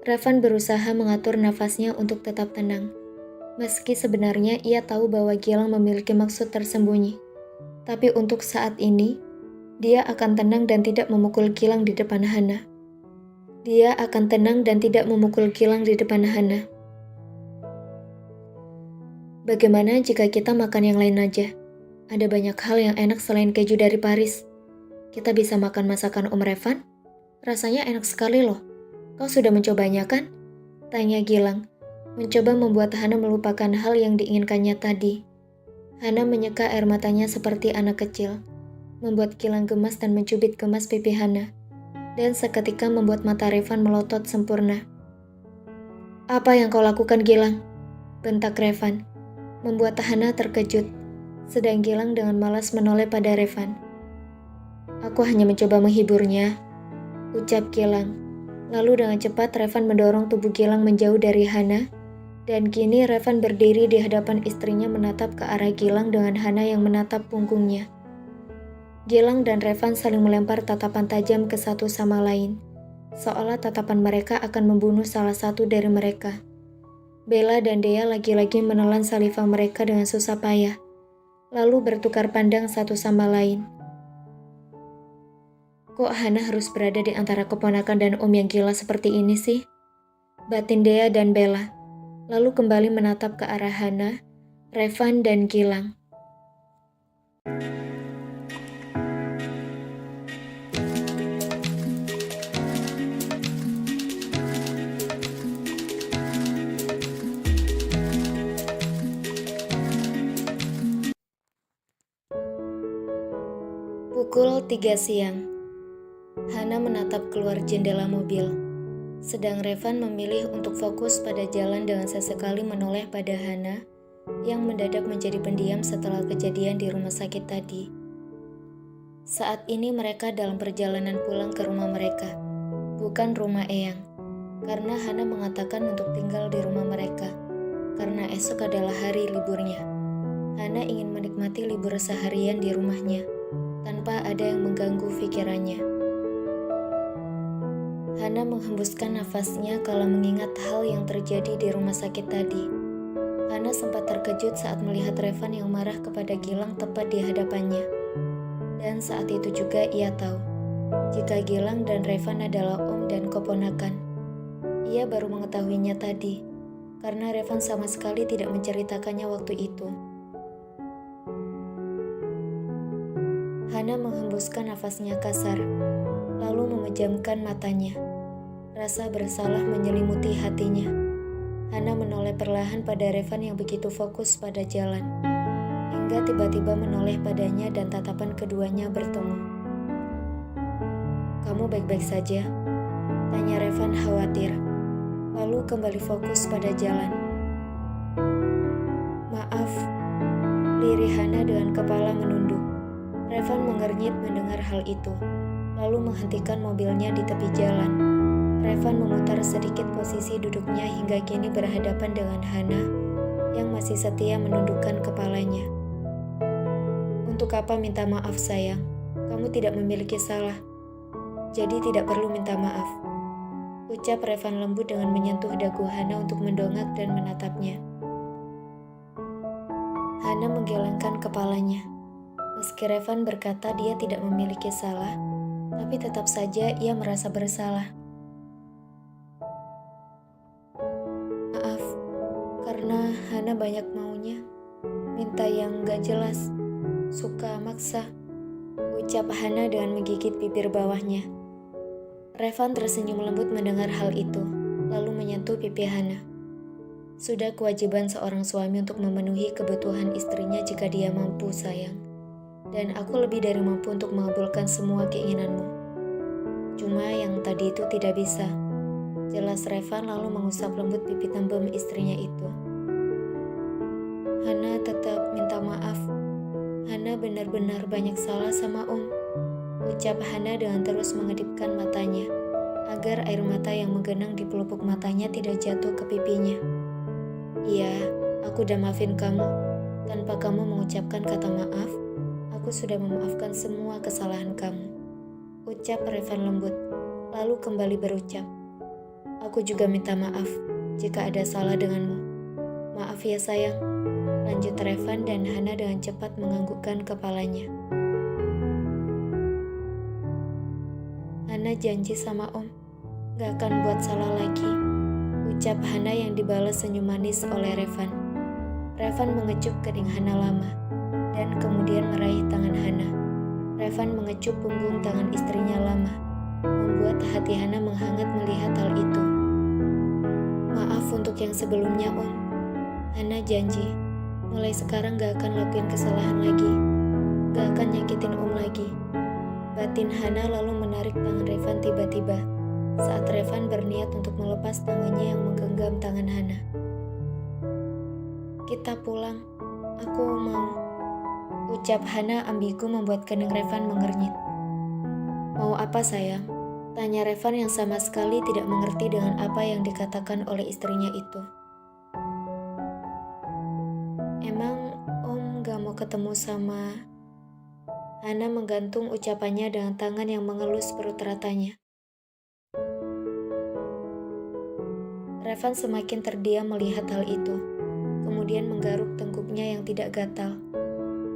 Revan berusaha mengatur nafasnya untuk tetap tenang. Meski sebenarnya ia tahu bahwa Gilang memiliki maksud tersembunyi. Tapi untuk saat ini, dia akan tenang dan tidak memukul Gilang di depan Hana. Dia akan tenang dan tidak memukul Gilang di depan Hana. Bagaimana jika kita makan yang lain aja? Ada banyak hal yang enak selain keju dari Paris. Kita bisa makan masakan Om Revan? Rasanya enak sekali loh. Kau sudah mencobanya kan? Tanya Gilang, mencoba membuat Hana melupakan hal yang diinginkannya tadi. Hana menyeka air matanya seperti anak kecil, membuat Gilang gemas dan mencubit gemas pipi Hana, dan seketika membuat mata Revan melotot sempurna. Apa yang kau lakukan, Gilang? Bentak Revan, membuat Hana terkejut, sedang Gilang dengan malas menoleh pada Revan. Aku hanya mencoba menghiburnya, ucap Gilang. Lalu dengan cepat Revan mendorong tubuh Gilang menjauh dari Hana, dan kini Revan berdiri di hadapan istrinya menatap ke arah Gilang dengan Hana yang menatap punggungnya. Gilang dan Revan saling melempar tatapan tajam ke satu sama lain, seolah tatapan mereka akan membunuh salah satu dari mereka. Bella dan Dea lagi-lagi menelan saliva mereka dengan susah payah, lalu bertukar pandang satu sama lain. Kok Hana harus berada di antara keponakan dan om yang gila seperti ini sih? Batin Dea dan Bella, lalu kembali menatap ke arah Hana, Revan, dan Gilang. Pukul 3 siang. Hana menatap keluar jendela mobil, sedang Revan memilih untuk fokus pada jalan dengan sesekali menoleh pada Hana yang mendadak menjadi pendiam setelah kejadian di rumah sakit tadi. Saat ini mereka dalam perjalanan pulang ke rumah mereka, bukan rumah Eyang, karena Hana mengatakan untuk tinggal di rumah mereka, karena esok adalah hari liburnya. Hana ingin menikmati libur seharian di rumahnya, tanpa ada yang mengganggu pikirannya. Hana menghembuskan nafasnya kala mengingat hal yang terjadi di rumah sakit tadi. Hana sempat terkejut saat melihat Revan yang marah kepada Gilang tepat di hadapannya. Dan saat itu juga ia tahu, jika Gilang dan Revan adalah om dan keponakan. Ia baru mengetahuinya tadi, karena Revan sama sekali tidak menceritakannya waktu itu. Hana menghembuskan nafasnya kasar, lalu memejamkan matanya. Rasa bersalah menyelimuti hatinya. Hana menoleh perlahan pada Revan yang begitu fokus pada jalan, hingga tiba-tiba menoleh padanya dan tatapan keduanya bertemu. Kamu baik-baik saja? Tanya Revan khawatir, lalu kembali fokus pada jalan. Maaf, lirih Hana dengan kepala menunduk. Revan mengernyit mendengar hal itu, lalu menghentikan mobilnya di tepi jalan. Revan memutar sedikit posisi duduknya hingga kini berhadapan dengan Hana yang masih setia menundukkan kepalanya. Untuk apa minta maaf sayang? Kamu tidak memiliki salah, jadi tidak perlu minta maaf. Ucap Revan lembut dengan menyentuh dagu Hana untuk mendongak dan menatapnya. Hana menggelengkan kepalanya. Meski Revan berkata dia tidak memiliki salah, tapi tetap saja ia merasa bersalah. Maaf, karena Hana banyak maunya, minta yang gak jelas, suka maksa, ucap Hana dengan menggigit bibir bawahnya. Revan tersenyum lembut mendengar hal itu, lalu menyentuh pipi Hana. Sudah kewajiban seorang suami untuk memenuhi kebutuhan istrinya jika dia mampu, sayang. Dan aku lebih dari mampu untuk mengabulkan semua keinginanmu. Cuma yang tadi itu tidak bisa. Jelas Revan lalu mengusap lembut pipi tembem istrinya itu. Hana tetap minta maaf. Hana benar-benar banyak salah sama Om. Ucap Hana dengan terus mengedipkan matanya, agar air mata yang menggenang di pelupuk matanya tidak jatuh ke pipinya. Iya, aku udah maafin kamu. Tanpa kamu mengucapkan kata maaf, aku sudah memaafkan semua kesalahan kamu. Ucap Revan lembut, lalu kembali berucap. Aku juga minta maaf jika ada salah denganmu. Maaf ya sayang, lanjut Revan dan Hana dengan cepat menganggukkan kepalanya. Hana janji sama Om, Gak akan buat salah lagi, ucap Hana yang dibalas senyum manis oleh Revan. Revan mengecup kening Hana lama, dan kemudian meraih tangan Hana. Revan mengecup punggung tangan istrinya lama, membuat hati Hana menghangat melihat hal itu. Maaf untuk yang sebelumnya, Om. Hana janji, mulai sekarang gak akan lakuin kesalahan lagi. Gak akan nyakitin Om lagi. Batin Hana lalu menarik tangan Revan tiba-tiba, saat Revan berniat untuk melepas tangannya yang menggenggam tangan Hana. Kita pulang, aku mau, ucap Hana ambigu membuat kening Revan mengernyit. Mau apa sayang? Tanya Revan yang sama sekali tidak mengerti dengan apa yang dikatakan oleh istrinya itu. Emang Om gak mau ketemu sama... Hana menggantung ucapannya dengan tangan yang mengelus perut ratanya. Revan semakin terdiam melihat hal itu, kemudian menggaruk tengkuknya yang tidak gatal.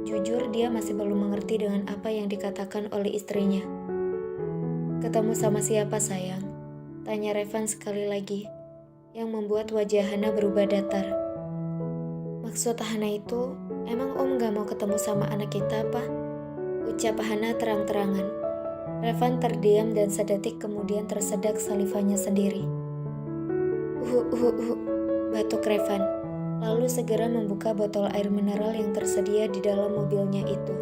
Jujur dia masih belum mengerti dengan apa yang dikatakan oleh istrinya. Ketemu sama siapa sayang? Tanya Revan sekali lagi, yang membuat wajah Hana berubah datar. Maksud Hana itu, emang Om gak mau ketemu sama anak kita apa? Ucap Hana terang-terangan. Revan terdiam dan sedetik kemudian tersedak salivanya sendiri. Batuk Revan, lalu segera membuka botol air mineral yang tersedia di dalam mobilnya itu.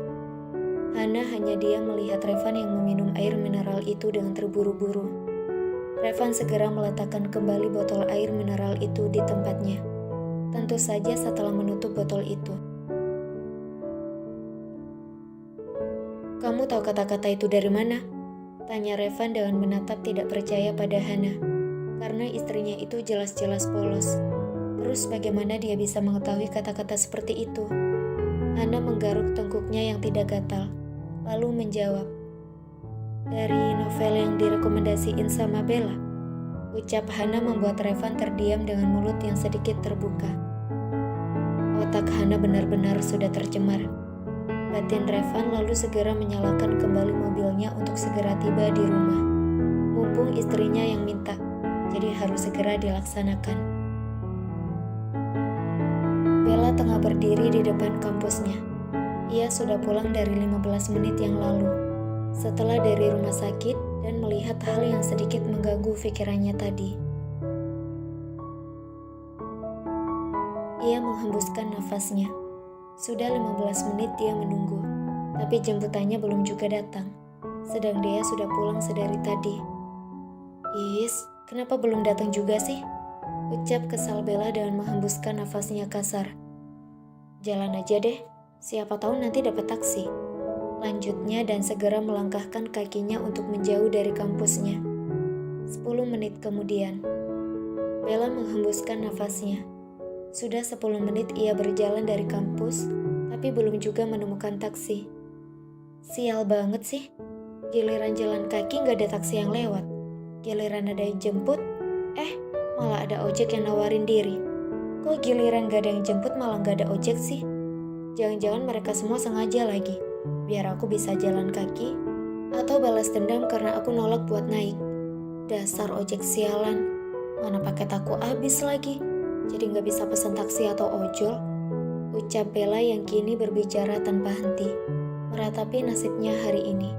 Hana hanya diam melihat Revan yang meminum air mineral itu dengan terburu-buru. Revan segera meletakkan kembali botol air mineral itu di tempatnya. Tentu saja setelah menutup botol itu. Kamu tahu kata-kata itu dari mana? Tanya Revan dengan menatap tidak percaya pada Hana. Karena istrinya itu jelas-jelas polos. Terus bagaimana dia bisa mengetahui kata-kata seperti itu? Hana menggaruk tengkuknya yang tidak gatal, lalu menjawab. Dari novel yang direkomendasiin sama Bella. Ucap Hana membuat Revan terdiam dengan mulut yang sedikit terbuka. Otak Hana benar-benar sudah tercemar. Batin Revan lalu segera menyalakan kembali mobilnya untuk segera tiba di rumah. Mumpung istrinya yang minta, jadi harus segera dilaksanakan. Bella tengah berdiri di depan kampusnya. Ia sudah pulang dari 15 menit yang lalu, setelah dari rumah sakit dan melihat hal yang sedikit mengganggu pikirannya tadi. Ia menghembuskan nafasnya. Sudah 15 menit dia menunggu, tapi jemputannya belum juga datang. Sedang dia sudah pulang sedari tadi. Kenapa belum datang juga sih? Ucap kesal Bella dengan menghembuskan nafasnya kasar. Jalan aja deh, siapa tahu nanti dapat taksi. Lanjutnya dan segera melangkahkan kakinya untuk menjauh dari kampusnya. 10 menit kemudian, Bella menghembuskan nafasnya. Sudah 10 menit ia berjalan dari kampus, tapi belum juga menemukan taksi. Sial banget sih, giliran jalan kaki gak ada taksi yang lewat. Giliran ada yang jemput, malah ada ojek yang nawarin diri. Kok giliran gak ada yang jemput malah gak ada ojek sih? Jangan-jangan mereka semua sengaja lagi, biar aku bisa jalan kaki, atau balas dendam karena aku nolak buat naik. Dasar ojek sialan, mana paket aku habis lagi. Jadi gak bisa pesan taksi atau ojol, ucap Bella yang kini berbicara tanpa henti, meratapi nasibnya hari ini.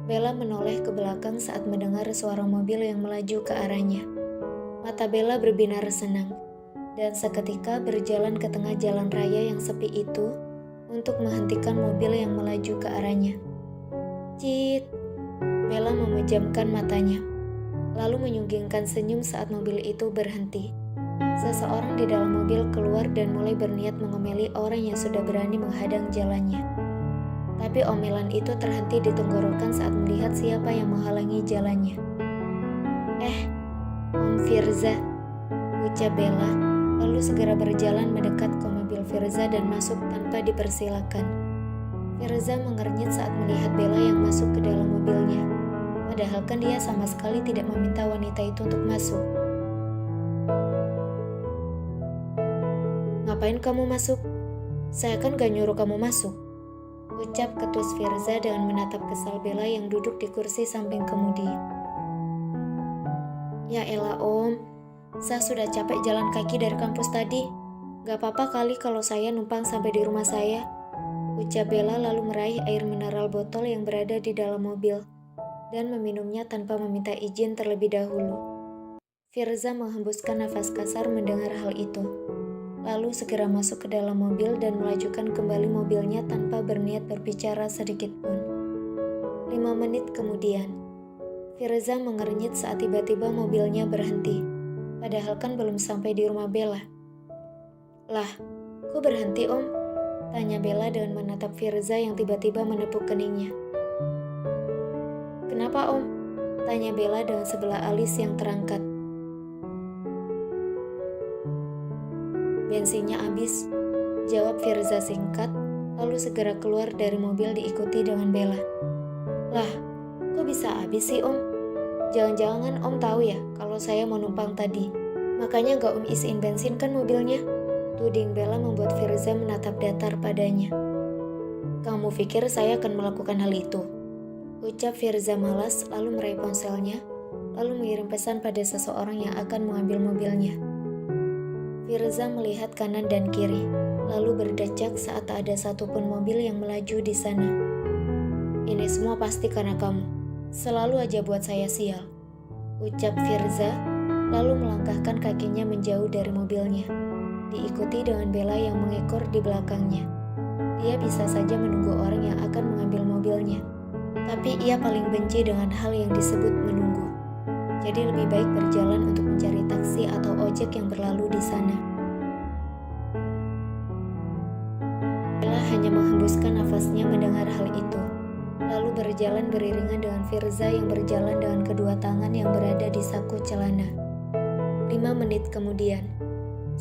Bella menoleh ke belakang saat mendengar suara mobil yang melaju ke arahnya. Mata Bella berbinar senang, dan seketika berjalan ke tengah jalan raya yang sepi itu untuk menghentikan mobil yang melaju ke arahnya. Cit! Bella memejamkan matanya, lalu menyunggingkan senyum saat mobil itu berhenti. Seseorang di dalam mobil keluar dan mulai berniat mengomeli orang yang sudah berani menghadang jalannya. Tapi omelan itu terhenti di tenggorokan saat melihat siapa yang menghalangi jalannya. Om Firza, ucap Bella, lalu segera berjalan mendekat ke mobil Firza dan masuk tanpa dipersilakan. Firza mengernyit saat melihat Bella yang masuk ke dalam mobilnya. Padahal kan dia sama sekali tidak meminta wanita itu untuk masuk. Ngapain kamu masuk? Saya kan gak nyuruh kamu masuk. ucap ketus Firza dengan menatap kesal Bella yang duduk di kursi samping kemudi. Ya elah om, saya sudah capek jalan kaki dari kampus tadi. Gak apa-apa kali kalau saya numpang sampai di rumah saya, ucap Bella lalu meraih air mineral botol yang berada di dalam mobil dan meminumnya tanpa meminta izin terlebih dahulu. Firza menghembuskan nafas kasar mendengar hal itu, lalu segera masuk ke dalam mobil dan melajukan kembali mobilnya tanpa berniat berbicara sedikit pun. 5 menit kemudian, Firza mengernyit saat tiba-tiba mobilnya berhenti, padahal kan belum sampai di rumah Bella. Lah, kok berhenti om? Tanya Bella dengan menatap Firza yang tiba-tiba menepuk keningnya. Kenapa om? Tanya Bella dengan sebelah alis yang terangkat. Bensinnya habis, jawab Firza singkat, lalu segera keluar dari mobil diikuti dengan Bella. Lah, kok bisa habis sih om? Jangan-jangan om tahu ya kalau saya mau numpang tadi, makanya gak om isiin bensin kan mobilnya? Tuding Bella membuat Firza menatap datar padanya. Kamu pikir saya akan melakukan hal itu? Ucap Firza malas lalu meraih ponselnya, lalu mengirim pesan pada seseorang yang akan mengambil mobilnya. Firza melihat kanan dan kiri, lalu berdecak saat tak ada satupun mobil yang melaju di sana. Ini semua pasti karena kamu, selalu aja buat saya sial, ucap Firza, lalu melangkahkan kakinya menjauh dari mobilnya, diikuti dengan Bella yang mengekor di belakangnya. Dia bisa saja menunggu orang yang akan mengambil mobilnya, tapi ia paling benci dengan hal yang disebut menunggu. Jadi lebih baik berjalan untuk mencari taksi atau ojek yang berlalu di sana. Bella hanya menghembuskan nafasnya mendengar hal itu, lalu berjalan beriringan dengan Firza yang berjalan dengan kedua tangan yang berada di saku celana. 5 menit kemudian,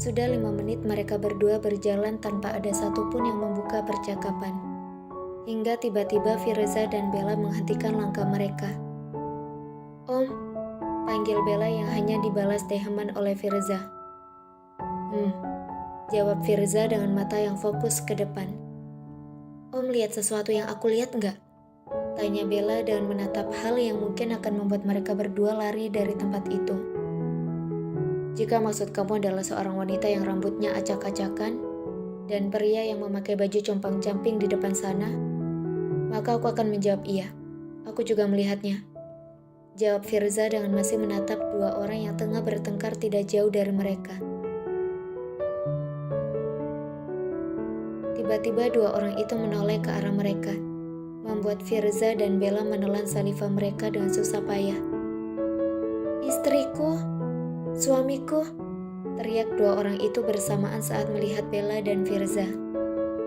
sudah 5 menit mereka berdua berjalan tanpa ada satupun yang membuka percakapan. Hingga tiba-tiba Firza dan Bella menghentikan langkah mereka. Om, panggil Bella yang hanya dibalas deheman oleh Firza. Jawab Firza dengan mata yang fokus ke depan. Om lihat sesuatu yang aku lihat nggak? Tanya Bella dengan menatap hal yang mungkin akan membuat mereka berdua lari dari tempat itu. Jika maksud kamu adalah seorang wanita yang rambutnya acak-acakan dan pria yang memakai baju compang-camping di depan sana, maka aku akan menjawab iya. Aku juga melihatnya. Jawab Firza dengan masih menatap dua orang yang tengah bertengkar tidak jauh dari mereka. Tiba-tiba dua orang itu menoleh ke arah mereka, membuat Firza dan Bella menelan saliva mereka dengan susah payah. Istriku, suamiku, teriak dua orang itu bersamaan saat melihat Bella dan Firza.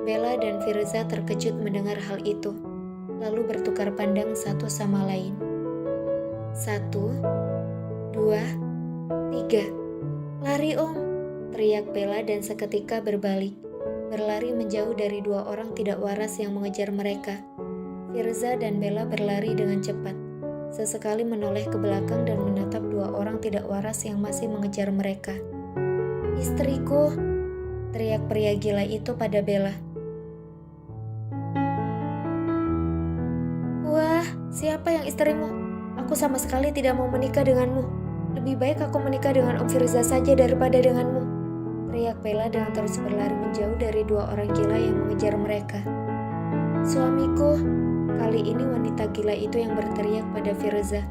Bella dan Firza terkejut mendengar hal itu, lalu bertukar pandang satu sama lain. 1, 2, 3, lari om, teriak Bella dan seketika berbalik, berlari menjauh dari dua orang tidak waras yang mengejar mereka. Firza dan Bella berlari dengan cepat, sesekali menoleh ke belakang dan menatap dua orang tidak waras yang masih mengejar mereka. Istriku, teriak pria gila itu pada Bella. Wah, siapa yang istrimu? Aku sama sekali tidak mau menikah denganmu. Lebih baik aku menikah dengan Om Firza saja daripada denganmu, teriak Bella dengan terus berlari menjauh dari dua orang gila yang mengejar mereka. Suamiku, kali ini wanita gila itu yang berteriak pada Firza.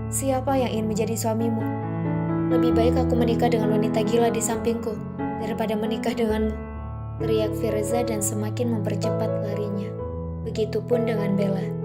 Siapa yang ingin menjadi suamimu? Lebih baik aku menikah dengan wanita gila di sampingku daripada menikah denganmu, teriak Firza dan semakin mempercepat larinya. Begitupun dengan Bella.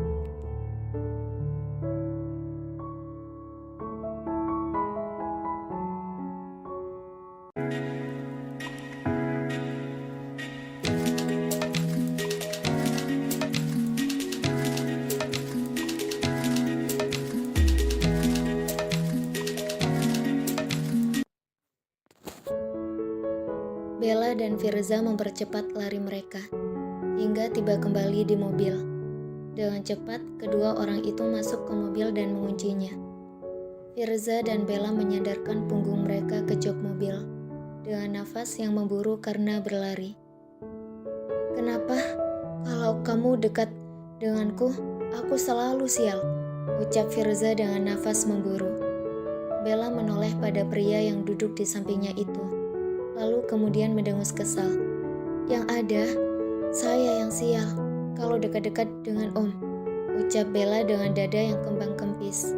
Bella dan Firza mempercepat lari mereka, hingga tiba kembali di mobil. Dengan cepat, kedua orang itu masuk ke mobil dan menguncinya. Firza dan Bella menyandarkan punggung mereka ke jok mobil, dengan nafas yang memburu karena berlari. Kenapa? Kalau kamu dekat denganku, aku selalu sial, ucap Firza dengan nafas memburu. Bella menoleh pada pria yang duduk di sampingnya itu, lalu kemudian mendengus kesal. Yang ada, saya yang sial kalau dekat-dekat dengan Om, ucap Bella dengan dada yang kembang kempis,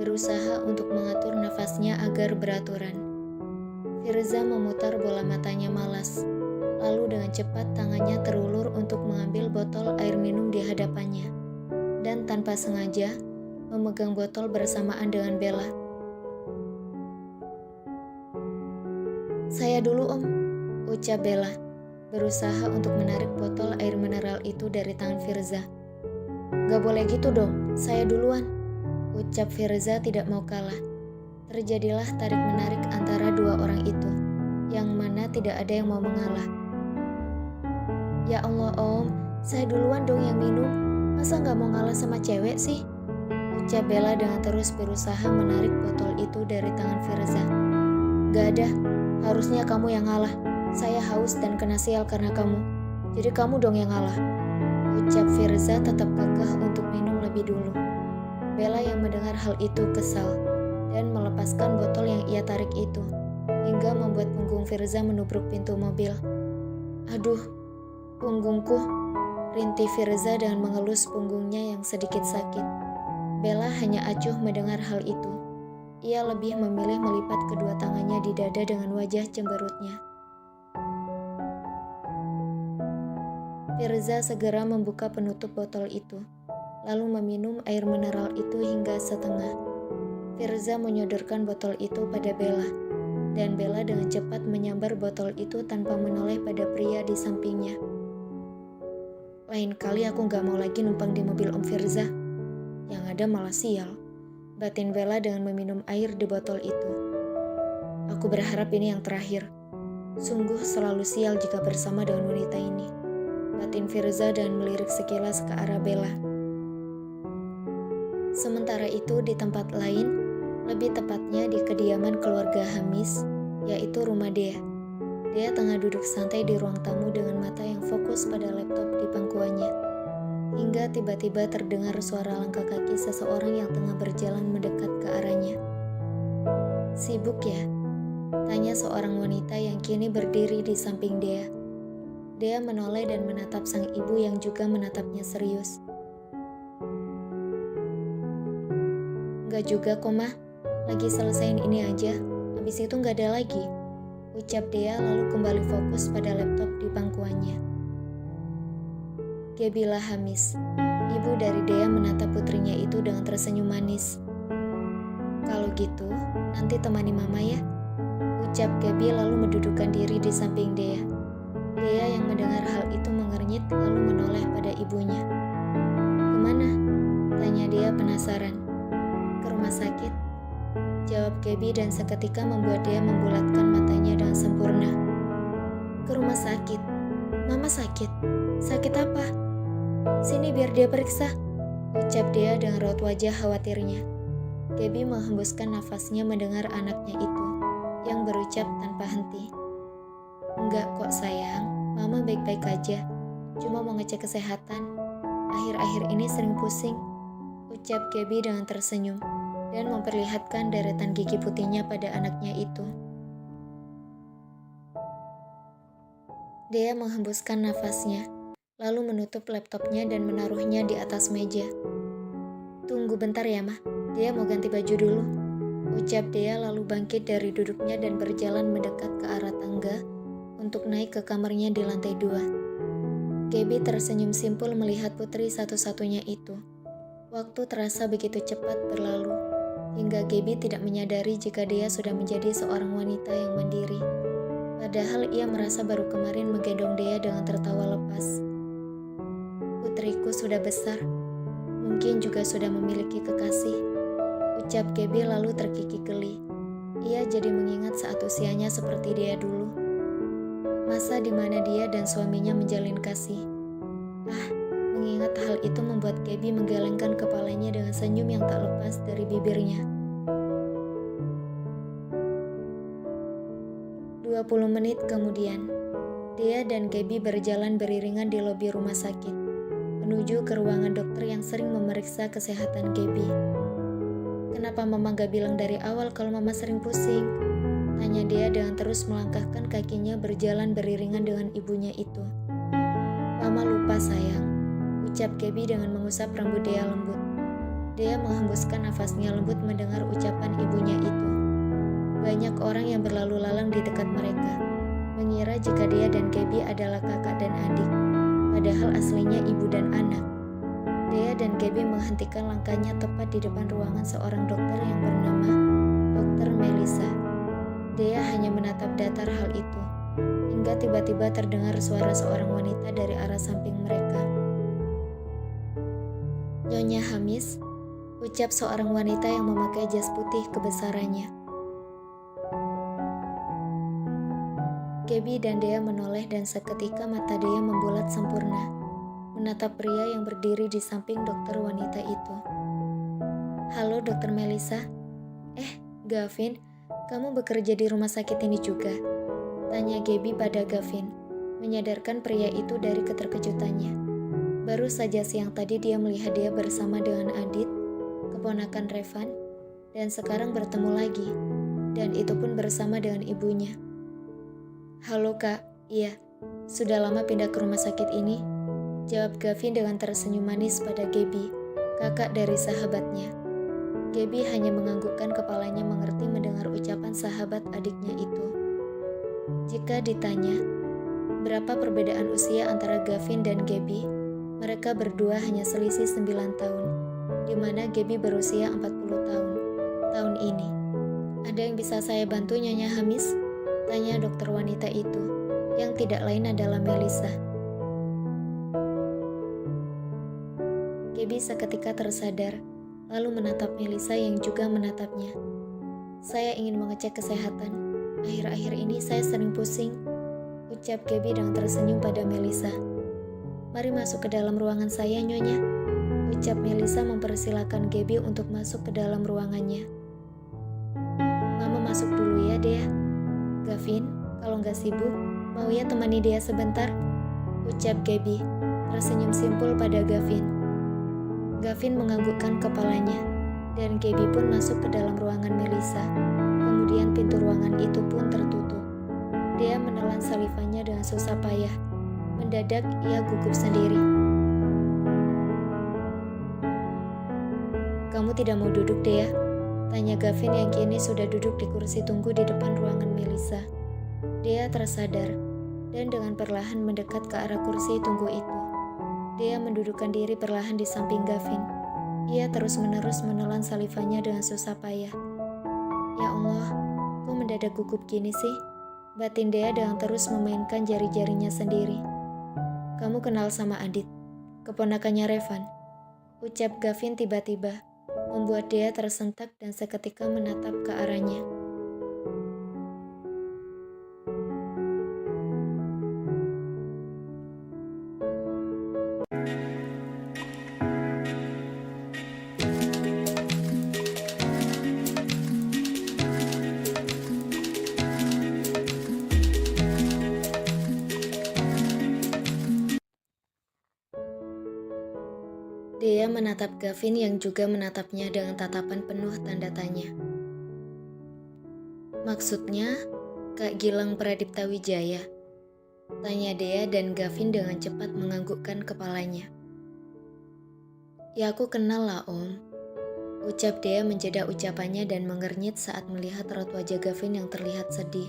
berusaha untuk mengatur nafasnya agar beraturan. Firza memutar bola matanya malas, lalu dengan cepat tangannya terulur untuk mengambil botol air minum di hadapannya, dan tanpa sengaja memegang botol bersamaan dengan Bella. Saya dulu Om, ucap Bella, berusaha untuk menarik botol air mineral itu dari tangan Firza. Gak boleh gitu dong, saya duluan, ucap Firza tidak mau kalah. Terjadilah tarik-menarik antara dua orang itu, yang mana tidak ada yang mau mengalah. Ya Allah Om, saya duluan dong yang minum, masa gak mau ngalah sama cewek sih? Ucap Bella dengan terus berusaha menarik botol itu dari tangan Firza. Gak ada, harusnya kamu yang ngalah. Saya haus dan kena sial karena kamu. Jadi kamu dong yang ngalah. Ucap Firza tetap kekeh untuk minum lebih dulu. Bella yang mendengar hal itu kesal dan melepaskan botol yang ia tarik itu, hingga membuat punggung Firza menubruk pintu mobil. Aduh, punggungku, rintih Firza dengan mengelus punggungnya yang sedikit sakit. Bella hanya acuh mendengar hal itu. Ia lebih memilih melipat kedua tangannya di dada dengan wajah cemberutnya. Firza segera membuka penutup botol itu, lalu meminum air mineral itu hingga setengah. Firza menyodorkan botol itu pada Bella, dan Bella dengan cepat menyambar botol itu tanpa menoleh pada pria di sampingnya. Lain kali aku gak mau lagi numpang di mobil Om Firza. Yang ada malah sial, batin Bella dengan meminum air di botol itu. Aku berharap ini yang terakhir. Sungguh selalu sial jika bersama dengan wanita ini, batin Firza dan melirik sekilas ke arah Bella. Sementara itu di tempat lain, lebih tepatnya di kediaman keluarga Hamis, yaitu rumah Dea. Dea tengah duduk santai di ruang tamu dengan mata yang fokus pada laptop di pangkuannya. Hingga tiba-tiba terdengar suara langkah kaki seseorang yang tengah berjalan mendekat ke arahnya. Sibuk ya? Tanya seorang wanita yang kini berdiri di samping Dea. Dea menoleh dan menatap sang ibu yang juga menatapnya serius. Gak juga kok mah, lagi selesain ini aja, habis itu gak ada lagi, ucap Dea lalu kembali fokus pada laptop di pangkuannya. Gebila Hamis, ibu dari Dea menatap putrinya itu dengan tersenyum manis. Kalau gitu, nanti temani mama ya, ucap Gaby lalu mendudukkan diri di samping Dea. Dea yang mendengar hal itu mengernyit lalu menoleh pada ibunya. Kemana? Tanya Dea penasaran. Ke rumah sakit, jawab Gaby dan seketika membuat Dea membulatkan matanya dengan sempurna. Ke rumah sakit? Mama sakit? Sakit apa? Sini biar dia periksa, ucap Dea dengan raut wajah khawatirnya. Gaby menghembuskan nafasnya mendengar anaknya itu, yang berucap tanpa henti. Enggak kok sayang, mama baik-baik aja, cuma mau ngecek kesehatan. Akhir-akhir ini sering pusing, ucap Gaby dengan tersenyum, dan memperlihatkan deretan gigi putihnya pada anaknya itu. Dea menghembuskan nafasnya, lalu menutup laptopnya dan menaruhnya di atas meja. Tunggu bentar ya, Mah. Dea mau ganti baju dulu, ucap Dea lalu bangkit dari duduknya dan berjalan mendekat ke arah tangga untuk naik ke kamarnya di lantai 2. Gaby tersenyum simpul melihat putri satu-satunya itu. Waktu terasa begitu cepat berlalu, hingga Gaby tidak menyadari jika Dea sudah menjadi seorang wanita yang mandiri. Padahal ia merasa baru kemarin menggendong Dea dengan tertawa lepas. Putriku sudah besar, mungkin juga sudah memiliki kekasih, ucap Gaby lalu terkikik geli. Ia jadi mengingat saat usianya seperti Dea dulu. Masa di mana dia dan suaminya menjalin kasih. Mengingat hal itu membuat Gaby menggelengkan kepalanya dengan senyum yang tak lepas dari bibirnya. 20 menit kemudian, Dea dan Gaby berjalan beriringan di lobi rumah sakit. menuju ke ruangan dokter yang sering memeriksa kesehatan Gaby. "Kenapa Mama gak bilang dari awal kalau Mama sering pusing?" tanya dia dengan terus melangkahkan kakinya berjalan beriringan dengan ibunya itu. "Mama lupa sayang," ucap Gaby dengan mengusap rambut Dea lembut. Dea menghembuskan nafasnya lembut mendengar ucapan ibunya itu. Banyak orang yang berlalu lalang di dekat mereka, mengira jika Dea dan Gaby adalah kakak dan adik, padahal aslinya ibu dan anak. Dea dan Gaby menghentikan langkahnya tepat di depan ruangan seorang dokter yang bernama Dr. Melissa. Dea hanya menatap datar hal itu, hingga tiba-tiba terdengar suara seorang wanita dari arah samping mereka. "Nyonya Hamis," ucap seorang wanita yang memakai jas putih kebesarannya. Gaby dan Dea menoleh dan seketika mata Dea membulat sempurna, menatap pria yang berdiri di samping dokter wanita itu. "Halo Dokter Melissa." Gavin, kamu bekerja di rumah sakit ini juga?" tanya Gaby pada Gavin, menyadarkan pria itu dari keterkejutannya. Baru saja siang tadi dia melihat dia bersama dengan Adit, keponakan Revan, dan sekarang bertemu lagi, dan itu pun bersama dengan ibunya. "Halo Kak, iya, sudah lama pindah ke rumah sakit ini," jawab Gavin dengan tersenyum manis pada Gaby, kakak dari sahabatnya. Gaby hanya menganggukkan kepalanya mengerti mendengar ucapan sahabat adiknya itu. Jika ditanya, berapa perbedaan usia antara Gavin dan Gaby, mereka berdua hanya selisih 9 tahun, di mana Gaby berusia 40 tahun, tahun ini. "Ada yang bisa saya bantu Nyonya Hamis?" tanya dokter wanita itu, yang tidak lain adalah Melissa. Gaby seketika tersadar, lalu menatap Melissa yang juga menatapnya. "Saya ingin mengecek kesehatan. Akhir-akhir ini saya sering pusing," ucap Gaby dengan tersenyum pada Melissa. "Mari masuk ke dalam ruangan saya, Nyonya," ucap Melissa mempersilahkan Gaby untuk masuk ke dalam ruangannya. "Mama masuk dulu ya, Dea. Gavin, kalau nggak sibuk, mau ya temani dia sebentar?" ucap Gaby, tersenyum simpul pada Gavin. Gavin menganggukkan kepalanya, dan Gaby pun masuk ke dalam ruangan Melissa. Kemudian pintu ruangan itu pun tertutup. Dia menelan salivannya dengan susah payah. Mendadak ia gugup sendiri. "Kamu tidak mau duduk, Dea?" tanya Gavin yang kini sudah duduk di kursi tunggu di depan ruangan Melissa. Dea tersadar, dan dengan perlahan mendekat ke arah kursi tunggu itu. Dea mendudukkan diri perlahan di samping Gavin. Ia terus-menerus menelan salivanya dengan susah payah. "Ya Allah, kok mendadak gugup gini sih?" batin Dea dengan terus memainkan jari-jarinya sendiri. "Kamu kenal sama Adit, keponakannya Revan?" ucap Gavin tiba-tiba, membuat Dea tersentak dan seketika menatap ke arahnya. Dea menatap Gavin yang juga menatapnya dengan tatapan penuh tanda tanya. "Maksudnya, Kak Gilang Pradipta Wijaya?" tanya Dea dan Gavin dengan cepat menganggukkan kepalanya. "Ya aku kenal lah Om," ucap Dea menjeda ucapannya dan mengernyit saat melihat raut wajah Gavin yang terlihat sedih.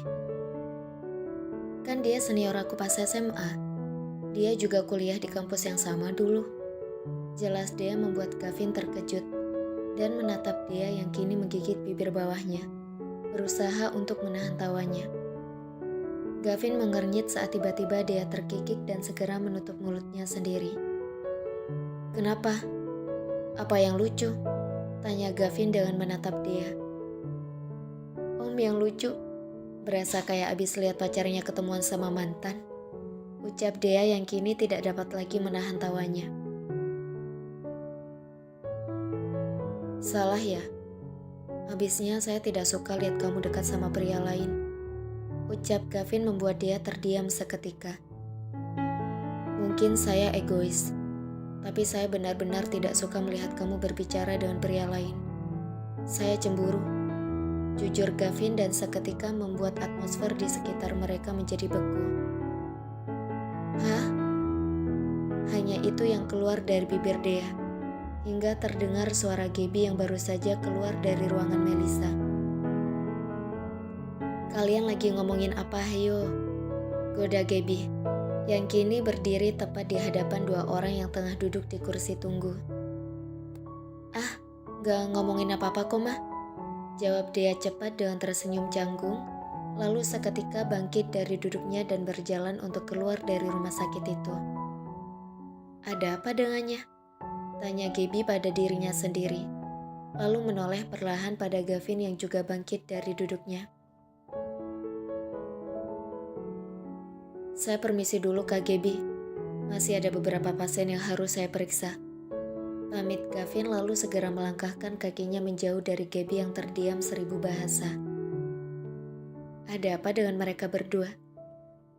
"Kan dia senior aku pas SMA. Dia juga kuliah di kampus yang sama dulu," jelas Dea membuat Gavin terkejut dan menatap Dea yang kini menggigit bibir bawahnya, berusaha untuk menahan tawanya. Gavin mengernyit saat tiba-tiba Dea terkikik dan segera menutup mulutnya sendiri. "Kenapa? Apa yang lucu?" tanya Gavin dengan menatap Dea. "Om yang lucu, berasa kayak abis lihat pacarnya ketemuan sama mantan," ucap Dea yang kini tidak dapat lagi menahan tawanya. "Salah ya? Habisnya saya tidak suka lihat kamu dekat sama pria lain," ucap Gavin membuat dia terdiam seketika. "Mungkin saya egois, Tapi saya benar-benar tidak suka melihat kamu berbicara dengan pria lain. Saya cemburu. Jujur Gavin, dan seketika membuat atmosfer di sekitar mereka menjadi beku. Hah? Hanya itu yang keluar dari bibir Dea, hingga terdengar suara Gaby yang baru saja keluar dari ruangan Melissa. Kalian lagi ngomongin apa, Hayo? Goda Gaby, yang kini berdiri tepat di hadapan dua orang yang tengah duduk di kursi tunggu. Ah, gak ngomongin apa-apa kok, Mah. Jawab Dea cepat dengan tersenyum canggung, lalu seketika bangkit dari duduknya dan berjalan untuk keluar dari rumah sakit itu. Ada apa dengannya? Tanya Gaby pada dirinya sendiri, lalu menoleh perlahan pada Gavin yang juga bangkit dari duduknya. Saya permisi dulu Kak Gaby, masih ada beberapa pasien yang harus saya periksa. Pamit Gavin lalu segera melangkahkan kakinya menjauh dari Gaby yang terdiam seribu bahasa. Ada apa dengan mereka berdua?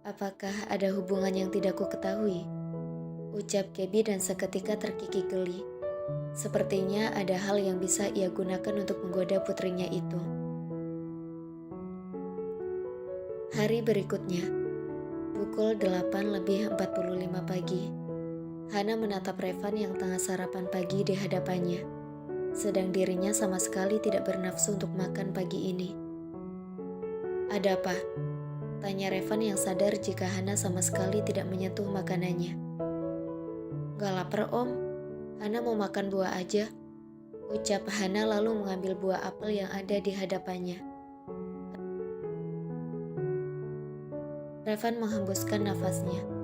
Apakah ada hubungan yang tidak ku ketahui? Ucap Gaby dan seketika terkikik geli. Sepertinya ada hal yang bisa ia gunakan untuk menggoda putrinya itu. Hari berikutnya, pukul 8:45 pagi. Hana menatap Revan yang tengah sarapan pagi di hadapannya, sedang dirinya sama sekali tidak bernafsu untuk makan pagi ini. Ada apa? Tanya Revan yang sadar jika Hana sama sekali tidak menyentuh makanannya. Gak lapar om, Hana mau makan buah aja. Ucap Hana lalu mengambil buah apel yang ada di hadapannya. Revan menghembuskan nafasnya.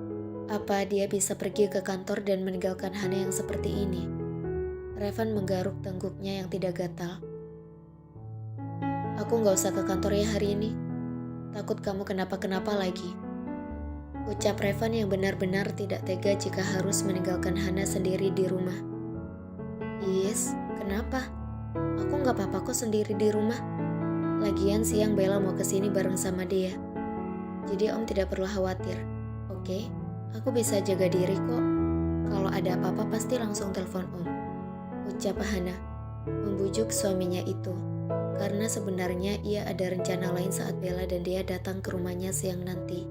Apa dia bisa pergi ke kantor dan meninggalkan Hana yang seperti ini? Revan menggaruk tengkuknya yang tidak gatal. Aku gak usah ke kantor ya hari ini. Takut kamu kenapa-kenapa lagi. Ucap Revan yang benar-benar tidak tega jika harus meninggalkan Hana sendiri di rumah. Yes, kenapa? Aku gak apa-apa kok sendiri di rumah. Lagian siang Bella mau kesini bareng sama dia. Jadi om tidak perlu khawatir, oke? Aku bisa jaga diri kok. Kalau ada apa-apa pasti langsung telepon om. Ucap Hana, membujuk suaminya itu. Karena sebenarnya ia ada rencana lain saat Bella dan dia datang ke rumahnya siang nanti.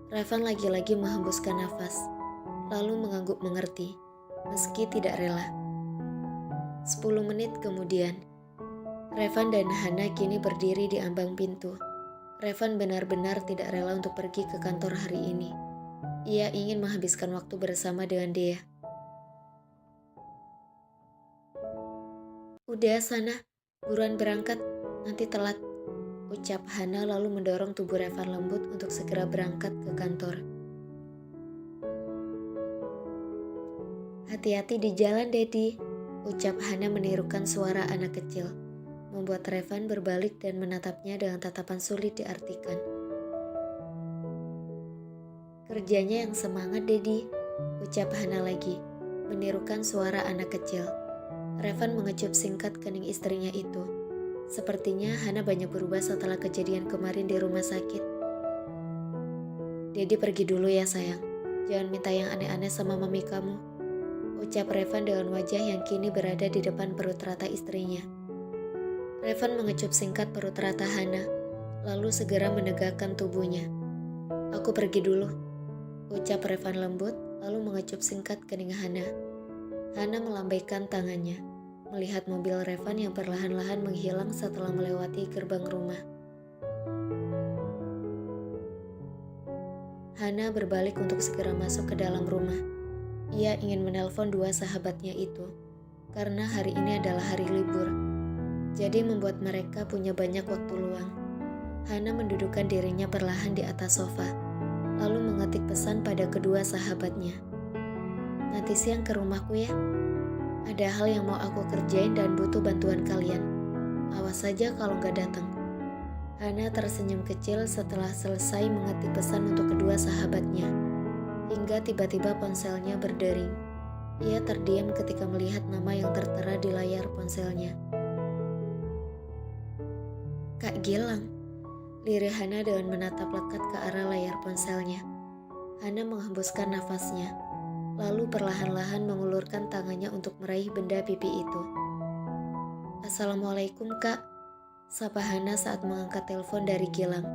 Revan lagi-lagi menghembuskan nafas, lalu mengangguk mengerti, meski tidak rela. 10 menit kemudian, Revan dan Hana kini berdiri di ambang pintu. Revan benar-benar tidak rela untuk pergi ke kantor hari ini. Ia ingin menghabiskan waktu bersama dengan Dea. Udah sana, buruan berangkat, nanti telat. Ucap Hana lalu mendorong tubuh Revan lembut untuk segera berangkat ke kantor. Hati-hati di jalan, Dedi. Ucap Hana menirukan suara anak kecil, membuat Revan berbalik dan menatapnya dengan tatapan sulit diartikan. Kerjanya yang semangat, Dedi. Ucap Hana lagi, menirukan suara anak kecil. Revan mengecup singkat kening istrinya itu. Sepertinya Hana banyak berubah setelah kejadian kemarin di rumah sakit. Dedi pergi dulu ya sayang. Jangan minta yang aneh-aneh sama mami kamu. Ucap Revan dengan wajah yang kini berada di depan perut rata istrinya. Revan mengecup singkat perut rata Hana, lalu segera menegakkan tubuhnya. Aku pergi dulu. Ucap Revan lembut, lalu mengecup singkat kening Hana. Hana melambaikan tangannya, melihat mobil Revan yang perlahan-lahan menghilang setelah melewati gerbang rumah. Hana berbalik untuk segera masuk ke dalam rumah. Ia ingin menelpon dua sahabatnya itu, karena hari ini adalah hari libur. Jadi membuat mereka punya banyak waktu luang. Hana mendudukkan dirinya perlahan di atas sofa, lalu mengetik pesan pada kedua sahabatnya. Nanti siang ke rumahku ya. Ada hal yang mau aku kerjain dan butuh bantuan kalian. Awas saja kalau gak datang. Hana tersenyum kecil setelah selesai mengetik pesan untuk kedua sahabatnya. Hingga tiba-tiba ponselnya berdering. Ia terdiam ketika melihat nama yang tertera di layar ponselnya. Kak Gilang, lirih Hana dengan menatap lekat ke arah layar ponselnya. Hana menghembuskan nafasnya, lalu perlahan-lahan mengulurkan tangannya untuk meraih benda pipi itu. "Assalamualaikum, Kak," sapa Hana saat mengangkat telepon dari Gilang.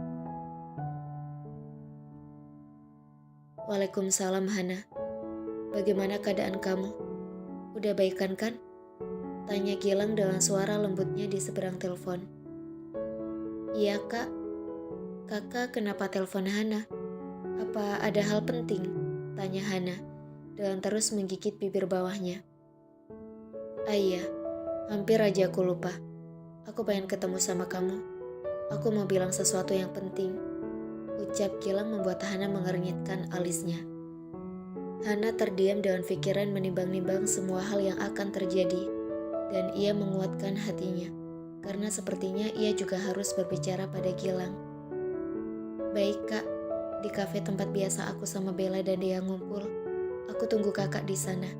"Waalaikumsalam, Hana. Bagaimana keadaan kamu? Udah baikan kan?" tanya Gilang dengan suara lembutnya di seberang telepon. "Iya, Kak. Kakak kenapa telepon Hana? Apa ada hal penting?" tanya Hana dengan terus menggigit bibir bawahnya. "Ah iya, hampir aja aku lupa. Aku pengen ketemu sama kamu. Aku mau bilang sesuatu yang penting," ucap Gilang membuat Hana mengernyitkan alisnya. Hana terdiam dengan pikiran menimbang-nimbang semua hal yang akan terjadi, dan ia menguatkan hatinya, karena sepertinya ia juga harus berbicara pada Gilang. "Baik, Kak. Di kafe tempat biasa aku sama Bella dan Dea ngumpul. Aku tunggu kakak di sana,"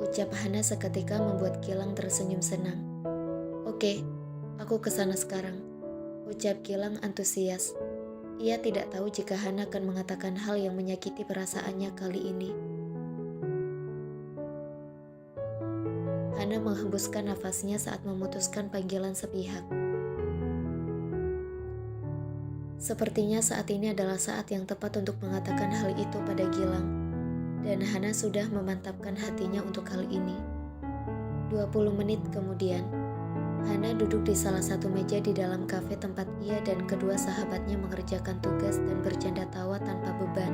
ucap Hana seketika membuat Gilang tersenyum senang. "Oke, aku kesana sekarang," ucap Gilang antusias. Ia tidak tahu jika Hana akan mengatakan hal yang menyakiti perasaannya kali ini. Hana menghembuskan nafasnya saat memutuskan panggilan sepihak. Sepertinya saat ini adalah saat yang tepat untuk mengatakan hal itu pada Gilang, dan Hana sudah memantapkan hatinya untuk hal ini. 20 menit kemudian, Hana duduk di salah satu meja di dalam kafe tempat ia dan kedua sahabatnya mengerjakan tugas dan bercanda tawa tanpa beban.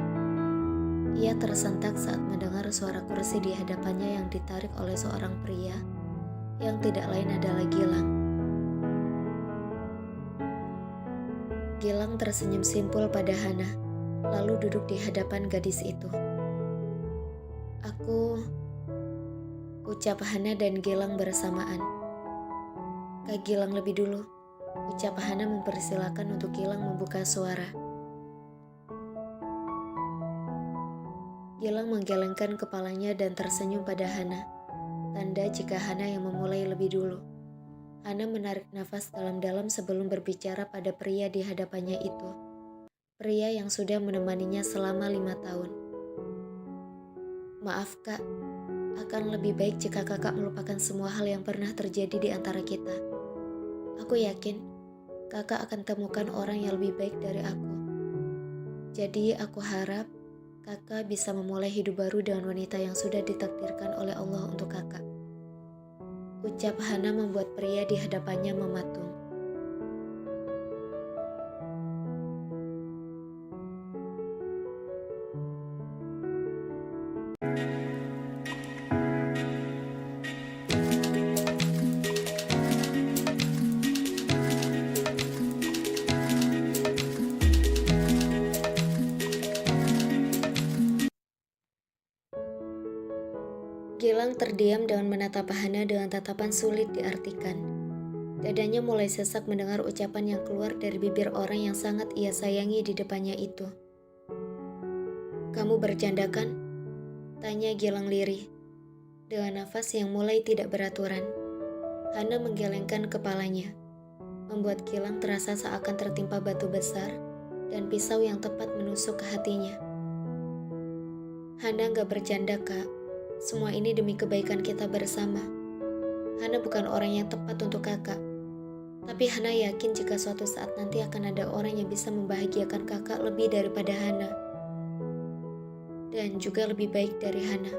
Ia tersentak saat mendengar suara kursi di hadapannya yang ditarik oleh seorang pria yang tidak lain adalah Gilang. Gilang tersenyum simpul pada Hana, lalu duduk di hadapan gadis itu. "Aku," ucap Hana dan Gilang bersamaan. "Kak Gilang lebih dulu," ucap Hana mempersilakan untuk Gilang membuka suara. Gilang menggelengkan kepalanya dan tersenyum pada Hana, tanda jika Hana yang memulai lebih dulu. Hana menarik nafas dalam-dalam sebelum berbicara pada pria di hadapannya itu. Pria yang sudah menemaninya selama 5 tahun. "Maaf, Kak. Akan lebih baik jika kakak melupakan semua hal yang pernah terjadi di antara kita. Aku yakin kakak akan temukan orang yang lebih baik dari aku. Jadi aku harap kakak bisa memulai hidup baru dengan wanita yang sudah ditakdirkan oleh Allah untuk kakak," ucap Hana membuat pria di hadapannya mematung. Gilang terdiam dan menatap Hana dengan tatapan sulit diartikan. Dadanya mulai sesak mendengar ucapan yang keluar dari bibir orang yang sangat ia sayangi di depannya itu. "Kamu bercanda kan?" tanya Gilang lirih, dengan nafas yang mulai tidak beraturan. Hana menggelengkan kepalanya, membuat Gilang terasa seakan tertimpa batu besar dan pisau yang tepat menusuk ke hatinya. "Hana gak bercanda, Kak. Semua ini demi kebaikan kita bersama. Hana bukan orang yang tepat untuk kakak. Tapi Hana yakin jika suatu saat nanti akan ada orang yang bisa membahagiakan kakak lebih daripada Hana. Dan juga lebih baik dari Hana,"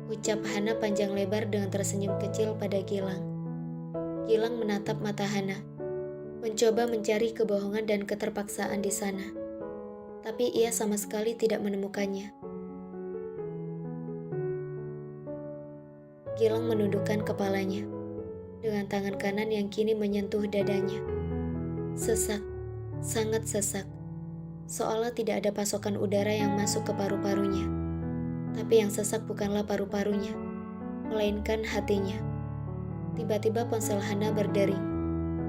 ucap Hana panjang lebar dengan tersenyum kecil pada Gilang. Gilang menatap mata Hana, mencoba mencari kebohongan dan keterpaksaan di sana. Tapi ia sama sekali tidak menemukannya. Gilang menundukkan kepalanya, dengan tangan kanan yang kini menyentuh dadanya. Sesak, sangat sesak, seolah tidak ada pasokan udara yang masuk ke paru-parunya. Tapi yang sesak bukanlah paru-parunya, melainkan hatinya. Tiba-tiba ponsel Hana berdering,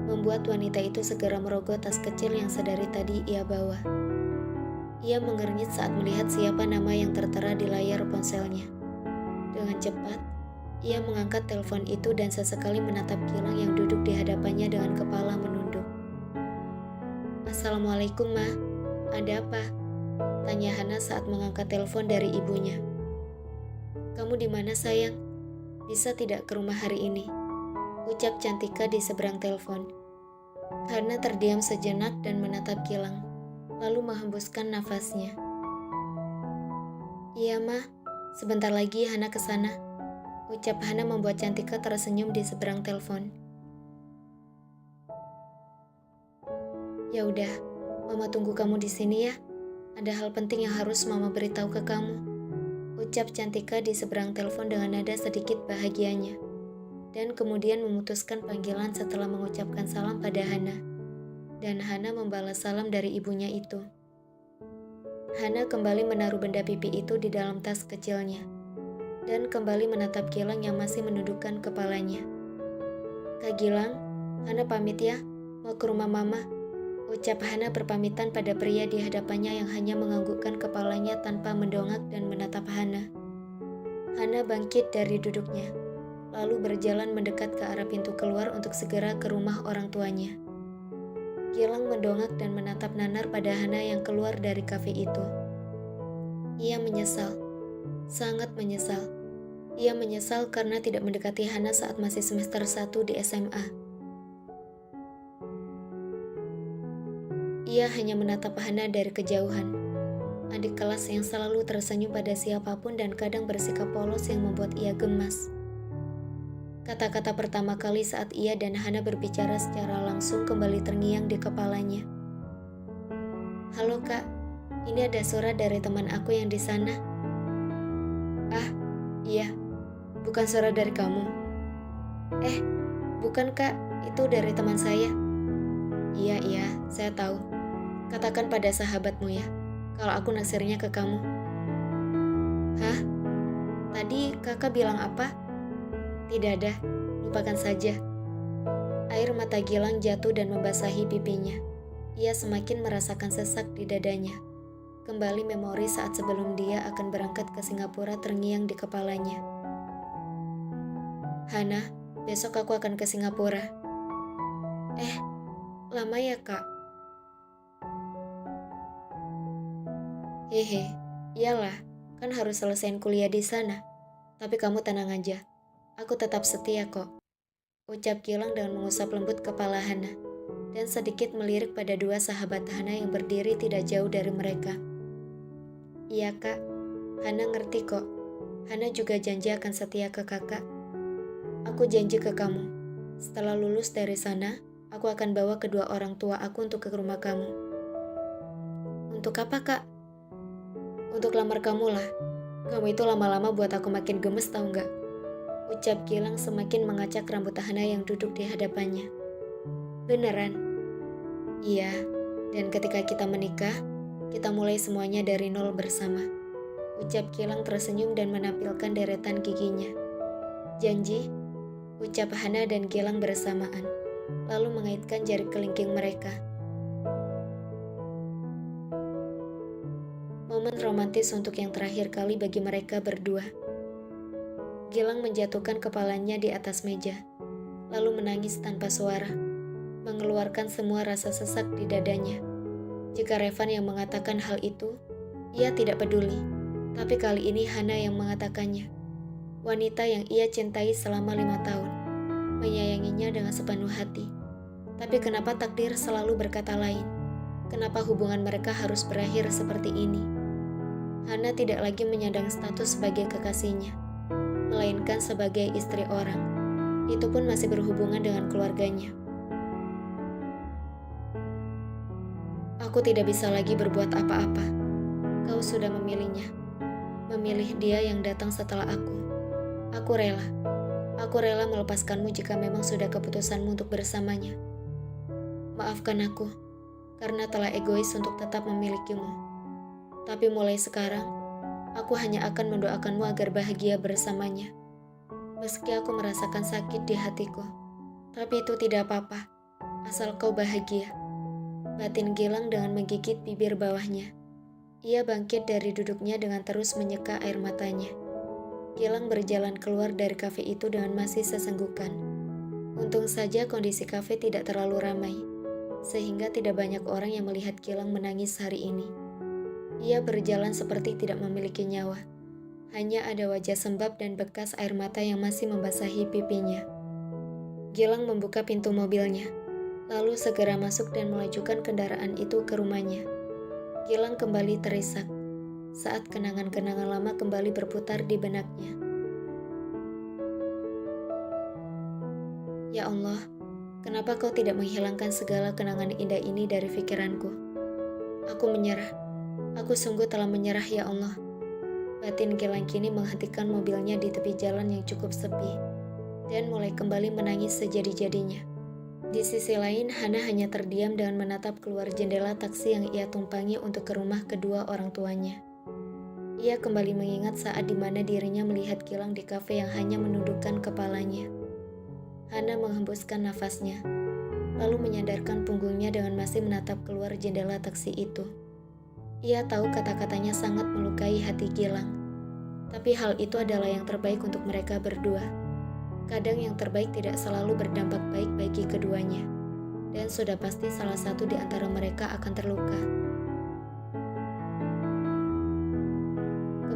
membuat wanita itu segera merogoh tas kecil yang sedari tadi ia bawa. Ia mengernyit saat melihat siapa nama yang tertera di layar ponselnya. Dengan cepat, ia mengangkat telepon itu dan sesekali menatap Gilang yang duduk di hadapannya dengan kepala menunduk. "Assalamualaikum, Ma. Ada apa?" tanya Hana saat mengangkat telepon dari ibunya. "Kamu di mana sayang? Bisa tidak ke rumah hari ini?" ucap Cantika di seberang telepon. Hana terdiam sejenak dan menatap Gilang, lalu menghembuskan nafasnya. "Iya, Ma. Sebentar lagi Hana ke sana," ucap Hana membuat Cantika tersenyum di seberang telepon. "Ya udah, Mama tunggu kamu di sini ya. Ada hal penting yang harus Mama beritahu ke kamu," ucap Cantika di seberang telepon dengan nada sedikit bahagianya. Dan kemudian memutuskan panggilan setelah mengucapkan salam pada Hana. Dan Hana membalas salam dari ibunya itu. Hana kembali menaruh benda pipi itu di dalam tas kecilnya. Dan kembali menatap Gilang yang masih menundukkan kepalanya. "Kak Gilang, Hana pamit ya, mau ke rumah Mama," ucap Hana berpamitan pada pria di hadapannya yang hanya menganggukkan kepalanya tanpa mendongak dan menatap Hana. Hana bangkit dari duduknya, lalu berjalan mendekat ke arah pintu keluar untuk segera ke rumah orang tuanya. Gilang mendongak dan menatap nanar pada Hana yang keluar dari kafe itu. Ia menyesal, sangat menyesal. Ia menyesal karena tidak mendekati Hana saat masih semester 1 di SMA. Ia hanya menatap Hana dari kejauhan. Adik kelas yang selalu tersenyum pada siapapun dan kadang bersikap polos yang membuat ia gemas. Kata-kata pertama kali saat ia dan Hana berbicara secara langsung kembali terngiang di kepalanya. "Halo Kak, ini ada surat dari teman aku yang di sana." "Ah, iya, bukan surat dari kamu." Bukan Kak, itu dari teman saya." Iya, saya tahu. Katakan pada sahabatmu ya, kalau aku naksirnya ke kamu." "Hah? Tadi kakak bilang apa?" "Tidak ada, lupakan saja." Air mata Gilang jatuh dan membasahi pipinya. Ia semakin merasakan sesak di dadanya. Kembali memori saat sebelum dia akan berangkat ke Singapura terngiang di kepalanya. "Hana, besok aku akan ke Singapura." Lama ya Kak?" "Hehe, iyalah, kan harus selesaiin kuliah di sana. Tapi kamu tenang aja, aku tetap setia kok," ucap Gilang dengan mengusap lembut kepala Hana, dan sedikit melirik pada dua sahabat Hana yang berdiri tidak jauh dari mereka. "Iya Kak, Hana ngerti kok. Hana juga janji akan setia ke kakak. Aku janji ke kamu, setelah lulus dari sana, aku akan bawa kedua orang tua aku untuk ke rumah kamu." "Untuk apa Kak?" "Untuk lamar kamu lah. Kamu itu lama-lama buat aku makin gemes tau nggak?" ucap Gilang semakin mengacak rambut Hana yang duduk di hadapannya. "Beneran?" "Iya, dan ketika kita menikah, kita mulai semuanya dari nol bersama," ucap Gilang tersenyum dan menampilkan deretan giginya. "Janji?" ucap Hana dan Gilang bersamaan, lalu mengaitkan jari kelingking mereka. Momen romantis untuk yang terakhir kali bagi mereka berdua. Gilang menjatuhkan kepalanya di atas meja, lalu menangis tanpa suara, mengeluarkan semua rasa sesak di dadanya. Jika Revan yang mengatakan hal itu, ia tidak peduli. Tapi kali ini Hana yang mengatakannya. Wanita yang ia cintai selama 5 tahun, menyayanginya dengan sepenuh hati. Tapi kenapa takdir selalu berkata lain? Kenapa hubungan mereka harus berakhir seperti ini? Hana tidak lagi menyandang status sebagai kekasihnya, melainkan sebagai istri orang. Itu pun masih berhubungan dengan keluarganya. "Aku tidak bisa lagi berbuat apa-apa. Kau sudah memilihnya. Memilih dia yang datang setelah aku. Aku rela. Aku rela melepaskanmu jika memang sudah keputusanmu untuk bersamanya. Maafkan aku, karena telah egois untuk tetap memilikimu. Tapi mulai sekarang, aku hanya akan mendoakanmu agar bahagia bersamanya. Meski aku merasakan sakit di hatiku, tapi itu tidak apa-apa, asal kau bahagia." Batin Gilang dengan menggigit bibir bawahnya. Ia bangkit dari duduknya dengan terus menyeka air matanya. Gilang berjalan keluar dari kafe itu dengan masih sesenggukan. Untung saja kondisi kafe tidak terlalu ramai, sehingga tidak banyak orang yang melihat Gilang menangis hari ini. Ia berjalan seperti tidak memiliki nyawa, Hanya ada wajah sembab dan bekas air mata yang masih membasahi pipinya. Gilang membuka pintu mobilnya, lalu segera masuk dan melajukan kendaraan itu ke rumahnya. Gilang kembali terisak saat kenangan-kenangan lama kembali berputar di benaknya. Ya Allah, kenapa kau tidak menghilangkan segala kenangan indah ini dari pikiranku? Aku menyerah. Aku sungguh telah menyerah ya Allah. Batin Gilang kini menghentikan mobilnya di tepi jalan yang cukup sepi dan mulai kembali menangis sejadi-jadinya. Di sisi lain, Hana hanya terdiam dengan menatap keluar jendela taksi yang ia tumpangi untuk ke rumah kedua orang tuanya. Ia kembali mengingat saat di mana dirinya melihat Gilang di kafe yang hanya menundukkan kepalanya. Hana menghembuskan nafasnya, lalu menyandarkan punggungnya dengan masih menatap keluar jendela taksi itu. Ia tahu kata-katanya sangat melukai hati Gilang, tapi hal itu adalah yang terbaik untuk mereka berdua. Kadang yang terbaik tidak selalu berdampak baik bagi keduanya, dan sudah pasti salah satu di antara mereka akan terluka.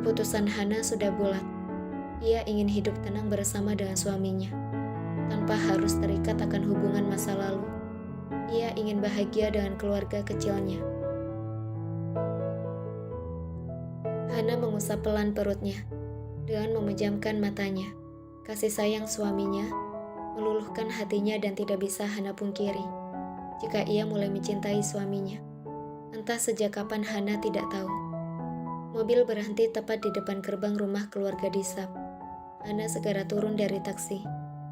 Keputusan Hana sudah bulat. Ia ingin hidup tenang bersama dengan suaminya, tanpa harus terikat akan hubungan masa lalu. Ia ingin bahagia dengan keluarga kecilnya. Hana mengusap pelan perutnya dengan memejamkan matanya. Kasih sayang suaminya meluluhkan hatinya dan tidak bisa Hana pungkiri jika ia mulai mencintai suaminya. Entah sejak kapan Hana tidak tahu. Mobil berhenti tepat di depan gerbang rumah keluarga Disap. Hana segera turun dari taksi.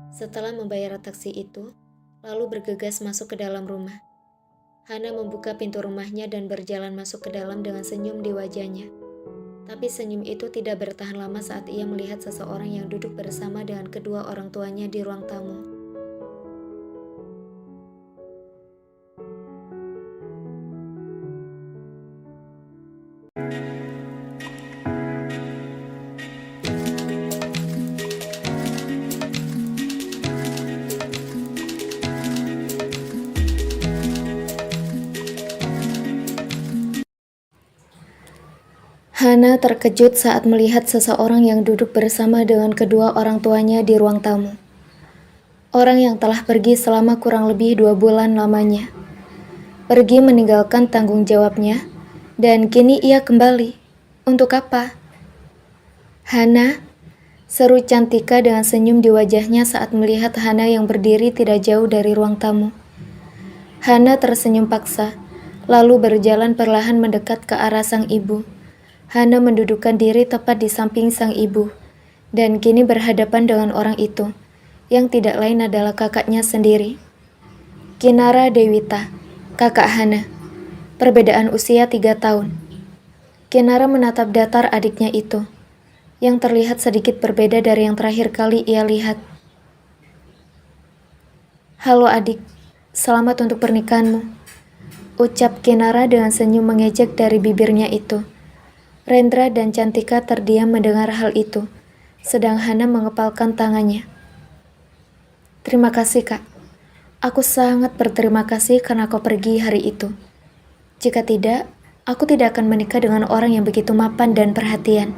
Setelah membayar taksi itu, lalu bergegas masuk ke dalam rumah. Hana membuka pintu rumahnya dan berjalan masuk ke dalam dengan senyum di wajahnya. Tapi senyum itu tidak bertahan lama saat ia melihat seseorang yang duduk bersama dengan kedua orang tuanya di ruang tamu. Hana terkejut saat melihat seseorang yang duduk bersama dengan kedua orang tuanya di ruang tamu. Orang yang telah pergi selama kurang lebih 2 bulan lamanya. Pergi meninggalkan tanggung jawabnya, dan kini ia kembali. Untuk apa? Hana, seru Cantika dengan senyum di wajahnya saat melihat Hana yang berdiri tidak jauh dari ruang tamu. Hana tersenyum paksa, lalu berjalan perlahan mendekat ke arah sang ibu. Hana mendudukkan diri tepat di samping sang ibu, dan kini berhadapan dengan orang itu, yang tidak lain adalah kakaknya sendiri. Kinara Dewita, kakak Hana. Perbedaan usia 3 tahun. Kinara menatap datar adiknya itu, yang terlihat sedikit berbeda dari yang terakhir kali ia lihat. Halo adik, selamat untuk pernikahanmu, ucap Kinara dengan senyum mengejek dari bibirnya itu. Rendra dan Cantika terdiam mendengar hal itu, sedang Hana mengepalkan tangannya. Terima kasih kak, aku sangat berterima kasih karena kau pergi hari itu. Jika tidak, aku tidak akan menikah dengan orang yang begitu mapan dan perhatian,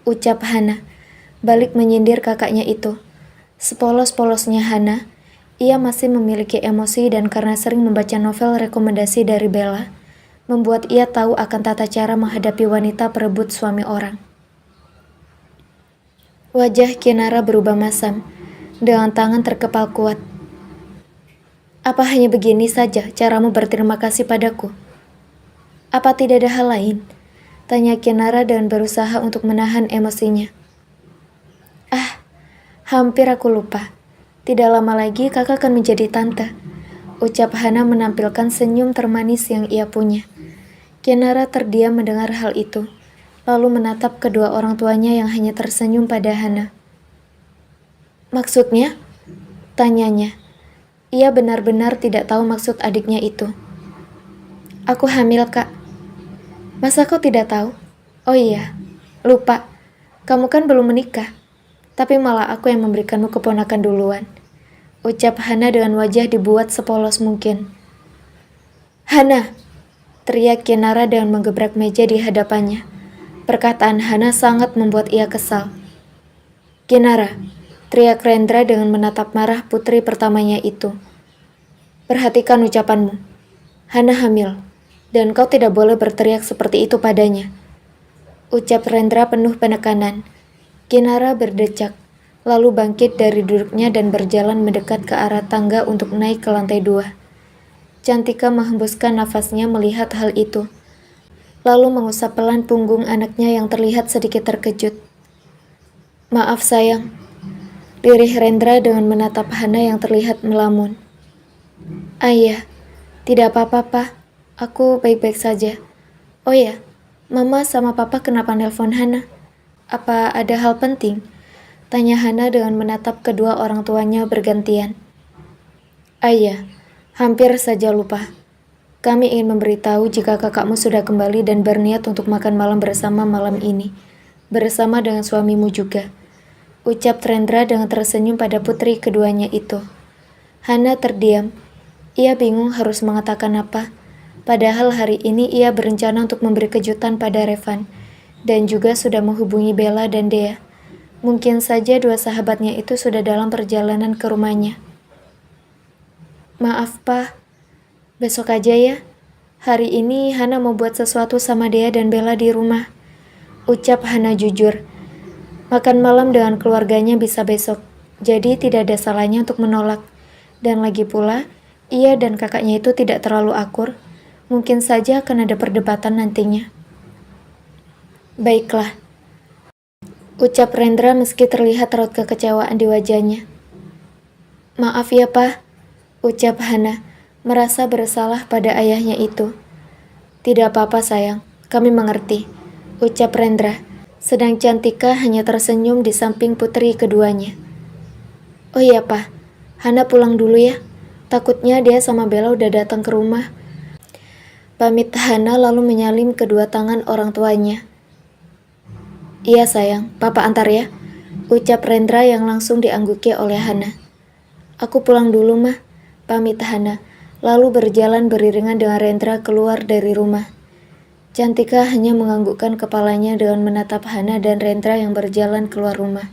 ucap Hana, balik menyindir kakaknya itu. Sepolos-polosnya Hana, ia masih memiliki emosi dan karena sering membaca novel rekomendasi dari Bella, membuat ia tahu akan tata cara menghadapi wanita perebut suami orang. Wajah Kinara berubah masam, dengan tangan terkepal kuat. Apa hanya begini saja caramu berterima kasih padaku? Apa tidak ada hal lain? Tanya Kinara dan berusaha untuk menahan emosinya. Hampir aku lupa. Tidak lama lagi kakak akan menjadi tante, ucap Hana menampilkan senyum termanis yang ia punya. Kinara terdiam mendengar hal itu, lalu menatap kedua orang tuanya yang hanya tersenyum pada Hana. Maksudnya? Tanyanya. Ia benar-benar tidak tahu maksud adiknya itu. Aku hamil kak. Masa kau tidak tahu? Oh iya, lupa. Kamu kan belum menikah. Tapi malah aku yang memberikanmu keponakan duluan, ucap Hana dengan wajah dibuat sepolos mungkin. Hana! Teriak Kinara dengan menggebrak meja di hadapannya. Perkataan Hana sangat membuat ia kesal. "Kinara," teriak Rendra dengan menatap marah putri pertamanya itu. "Perhatikan ucapanmu. Hana hamil, dan kau tidak boleh berteriak seperti itu padanya," ucap Rendra penuh penekanan. Kinara berdecak, lalu bangkit dari duduknya dan berjalan mendekat ke arah tangga untuk naik ke lantai 2. Cantika menghembuskan nafasnya melihat hal itu, lalu mengusap pelan punggung anaknya yang terlihat sedikit terkejut. "Maaf sayang," lirih Rendra dengan menatap Hana yang terlihat melamun. "Ayah, tidak apa-apa, Pak. Aku baik-baik saja. Oh ya, Mama sama Papa kenapa nelpon Hana? Apa ada hal penting?" tanya Hana dengan menatap kedua orang tuanya bergantian. "Ayah, hampir saja lupa. Kami ingin memberitahu jika kakakmu sudah kembali dan berniat untuk makan malam bersama malam ini, bersama dengan suamimu juga," ucap Rendra dengan tersenyum pada putri keduanya itu. Hana terdiam. Ia bingung harus mengatakan apa. Padahal hari ini ia berencana untuk memberi kejutan pada Revan, dan juga sudah menghubungi Bella dan Dea. Mungkin saja dua sahabatnya itu sudah dalam perjalanan ke rumahnya. "Maaf, Pak. Besok aja ya. Hari ini Hana mau buat sesuatu sama Dea dan Bella di rumah," ucap Hana jujur. Makan malam dengan keluarganya bisa besok, jadi tidak ada salahnya untuk menolak. Dan lagi pula, ia dan kakaknya itu tidak terlalu akur. Mungkin saja akan ada perdebatan nantinya. "Baiklah," ucap Rendra meski terlihat raut kekecewaan di wajahnya. "Maaf ya, Pak," ucap Hana, merasa bersalah pada ayahnya itu. "Tidak apa-apa sayang, kami mengerti," ucap Rendra, sedang Cantika hanya tersenyum di samping putri keduanya. "Oh iya, Pak. Hana pulang dulu ya. Takutnya dia sama Bella udah datang ke rumah," pamit Hana lalu menyalin kedua tangan orang tuanya. "Iya sayang, Papa antar ya," ucap Rendra yang langsung diangguki oleh Hana. "Aku pulang dulu mah," pamit Hana, lalu berjalan beriringan dengan Rendra keluar dari rumah. Cantika hanya menganggukkan kepalanya dengan menatap Hana dan Rendra yang berjalan keluar rumah.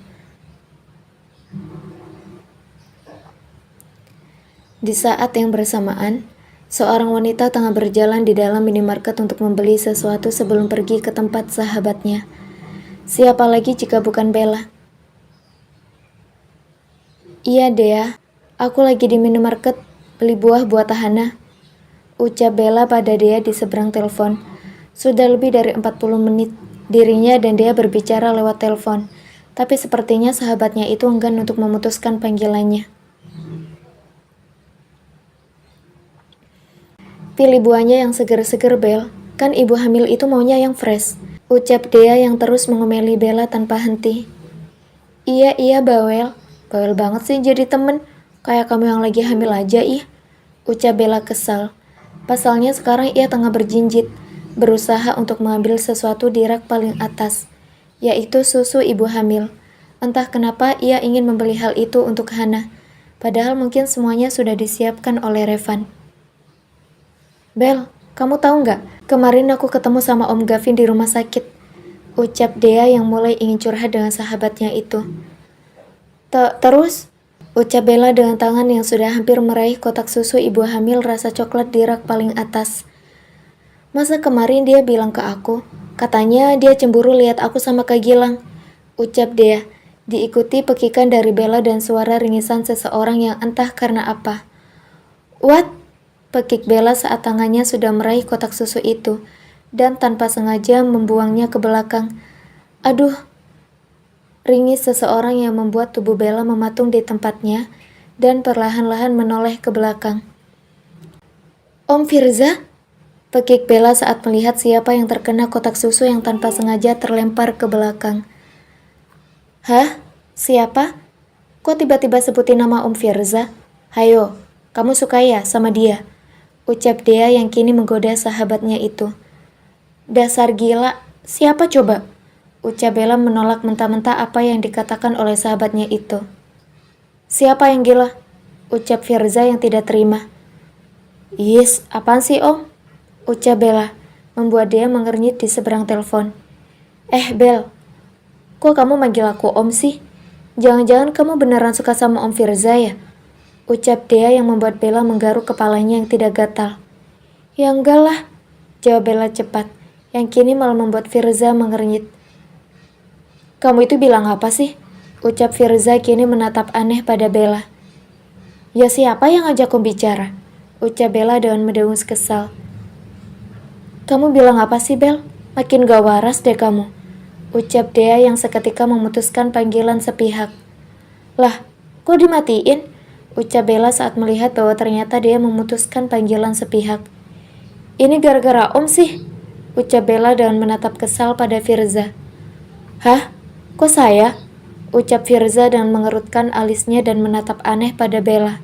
Di saat yang bersamaan, seorang wanita tengah berjalan di dalam minimarket untuk membeli sesuatu sebelum pergi ke tempat sahabatnya. Siapa lagi jika bukan Bella? "Iya, Dea. Aku lagi di minimarket beli buah buat Hana," ucap Bella pada Dea di seberang telepon. Sudah lebih dari 40 menit dirinya dan Dea berbicara lewat telepon, tapi sepertinya sahabatnya itu enggan untuk memutuskan panggilannya. "Pilih buahnya yang seger-seger, Bel. Kan ibu hamil itu maunya yang fresh," ucap Dea yang terus mengomeli Bella tanpa henti. Iya, bawel. Bawel banget sih jadi temen. Kayak kamu yang lagi hamil aja, ih," ucap Bella kesal. Pasalnya sekarang ia tengah berjinjit, berusaha untuk mengambil sesuatu di rak paling atas, yaitu susu ibu hamil. Entah kenapa ia ingin membeli hal itu untuk Hana, padahal mungkin semuanya sudah disiapkan oleh Revan. "Bel, kamu tahu nggak? Kemarin aku ketemu sama Om Gavin di rumah sakit," ucap Dea yang mulai ingin curhat dengan sahabatnya itu. Terus?" ucap Bella dengan tangan yang sudah hampir meraih kotak susu ibu hamil rasa coklat di rak paling atas. "Masa kemarin dia bilang ke aku, katanya dia cemburu lihat aku sama Kak Gilang," ucap Dea, diikuti pekikan dari Bella dan suara ringisan seseorang yang entah karena apa. "What?" pekik Bella saat tangannya sudah meraih kotak susu itu, dan tanpa sengaja membuangnya ke belakang. "Aduh," ringis seseorang yang membuat tubuh Bella mematung di tempatnya, dan perlahan-lahan menoleh ke belakang. "Om Firza?" pekik Bella saat melihat siapa yang terkena kotak susu yang tanpa sengaja terlempar ke belakang. "Hah? Siapa? Kok tiba-tiba sebutin nama Om Firza? Hayo, kamu suka ya sama dia?" ucap Dea yang kini menggoda sahabatnya itu. "Dasar gila, siapa coba?" ucap Bella menolak mentah-mentah apa yang dikatakan oleh sahabatnya itu. "Siapa yang gila?" ucap Firza yang tidak terima. "Yes, apaan sih Om?" ucap Bella, membuat dia mengernyit di seberang telepon. Bel, kok kamu manggil aku Om sih? Jangan-jangan kamu beneran suka sama Om Firza ya? Ucap dia yang membuat Bella menggaruk kepalanya yang tidak gatal. Ya enggak lah, jawab Bella cepat, yang kini malah membuat Firza mengernyit. Kamu itu bilang apa sih? Ucap Firza kini menatap aneh pada Bella. Ya siapa yang ngajak kamu bicara? Ucap Bella dengan mendengus kesal. Kamu bilang apa sih, Bel? Makin gak waras deh kamu. Ucap dia yang seketika memutuskan panggilan sepihak. Lah, kok dimatiin? Ucap Bella saat melihat bahwa ternyata dia memutuskan panggilan sepihak. Ini gara-gara Om sih, ucap Bella dengan menatap kesal pada Firza. Hah? Kok saya? Ucap Firza dengan mengerutkan alisnya dan menatap aneh pada Bella.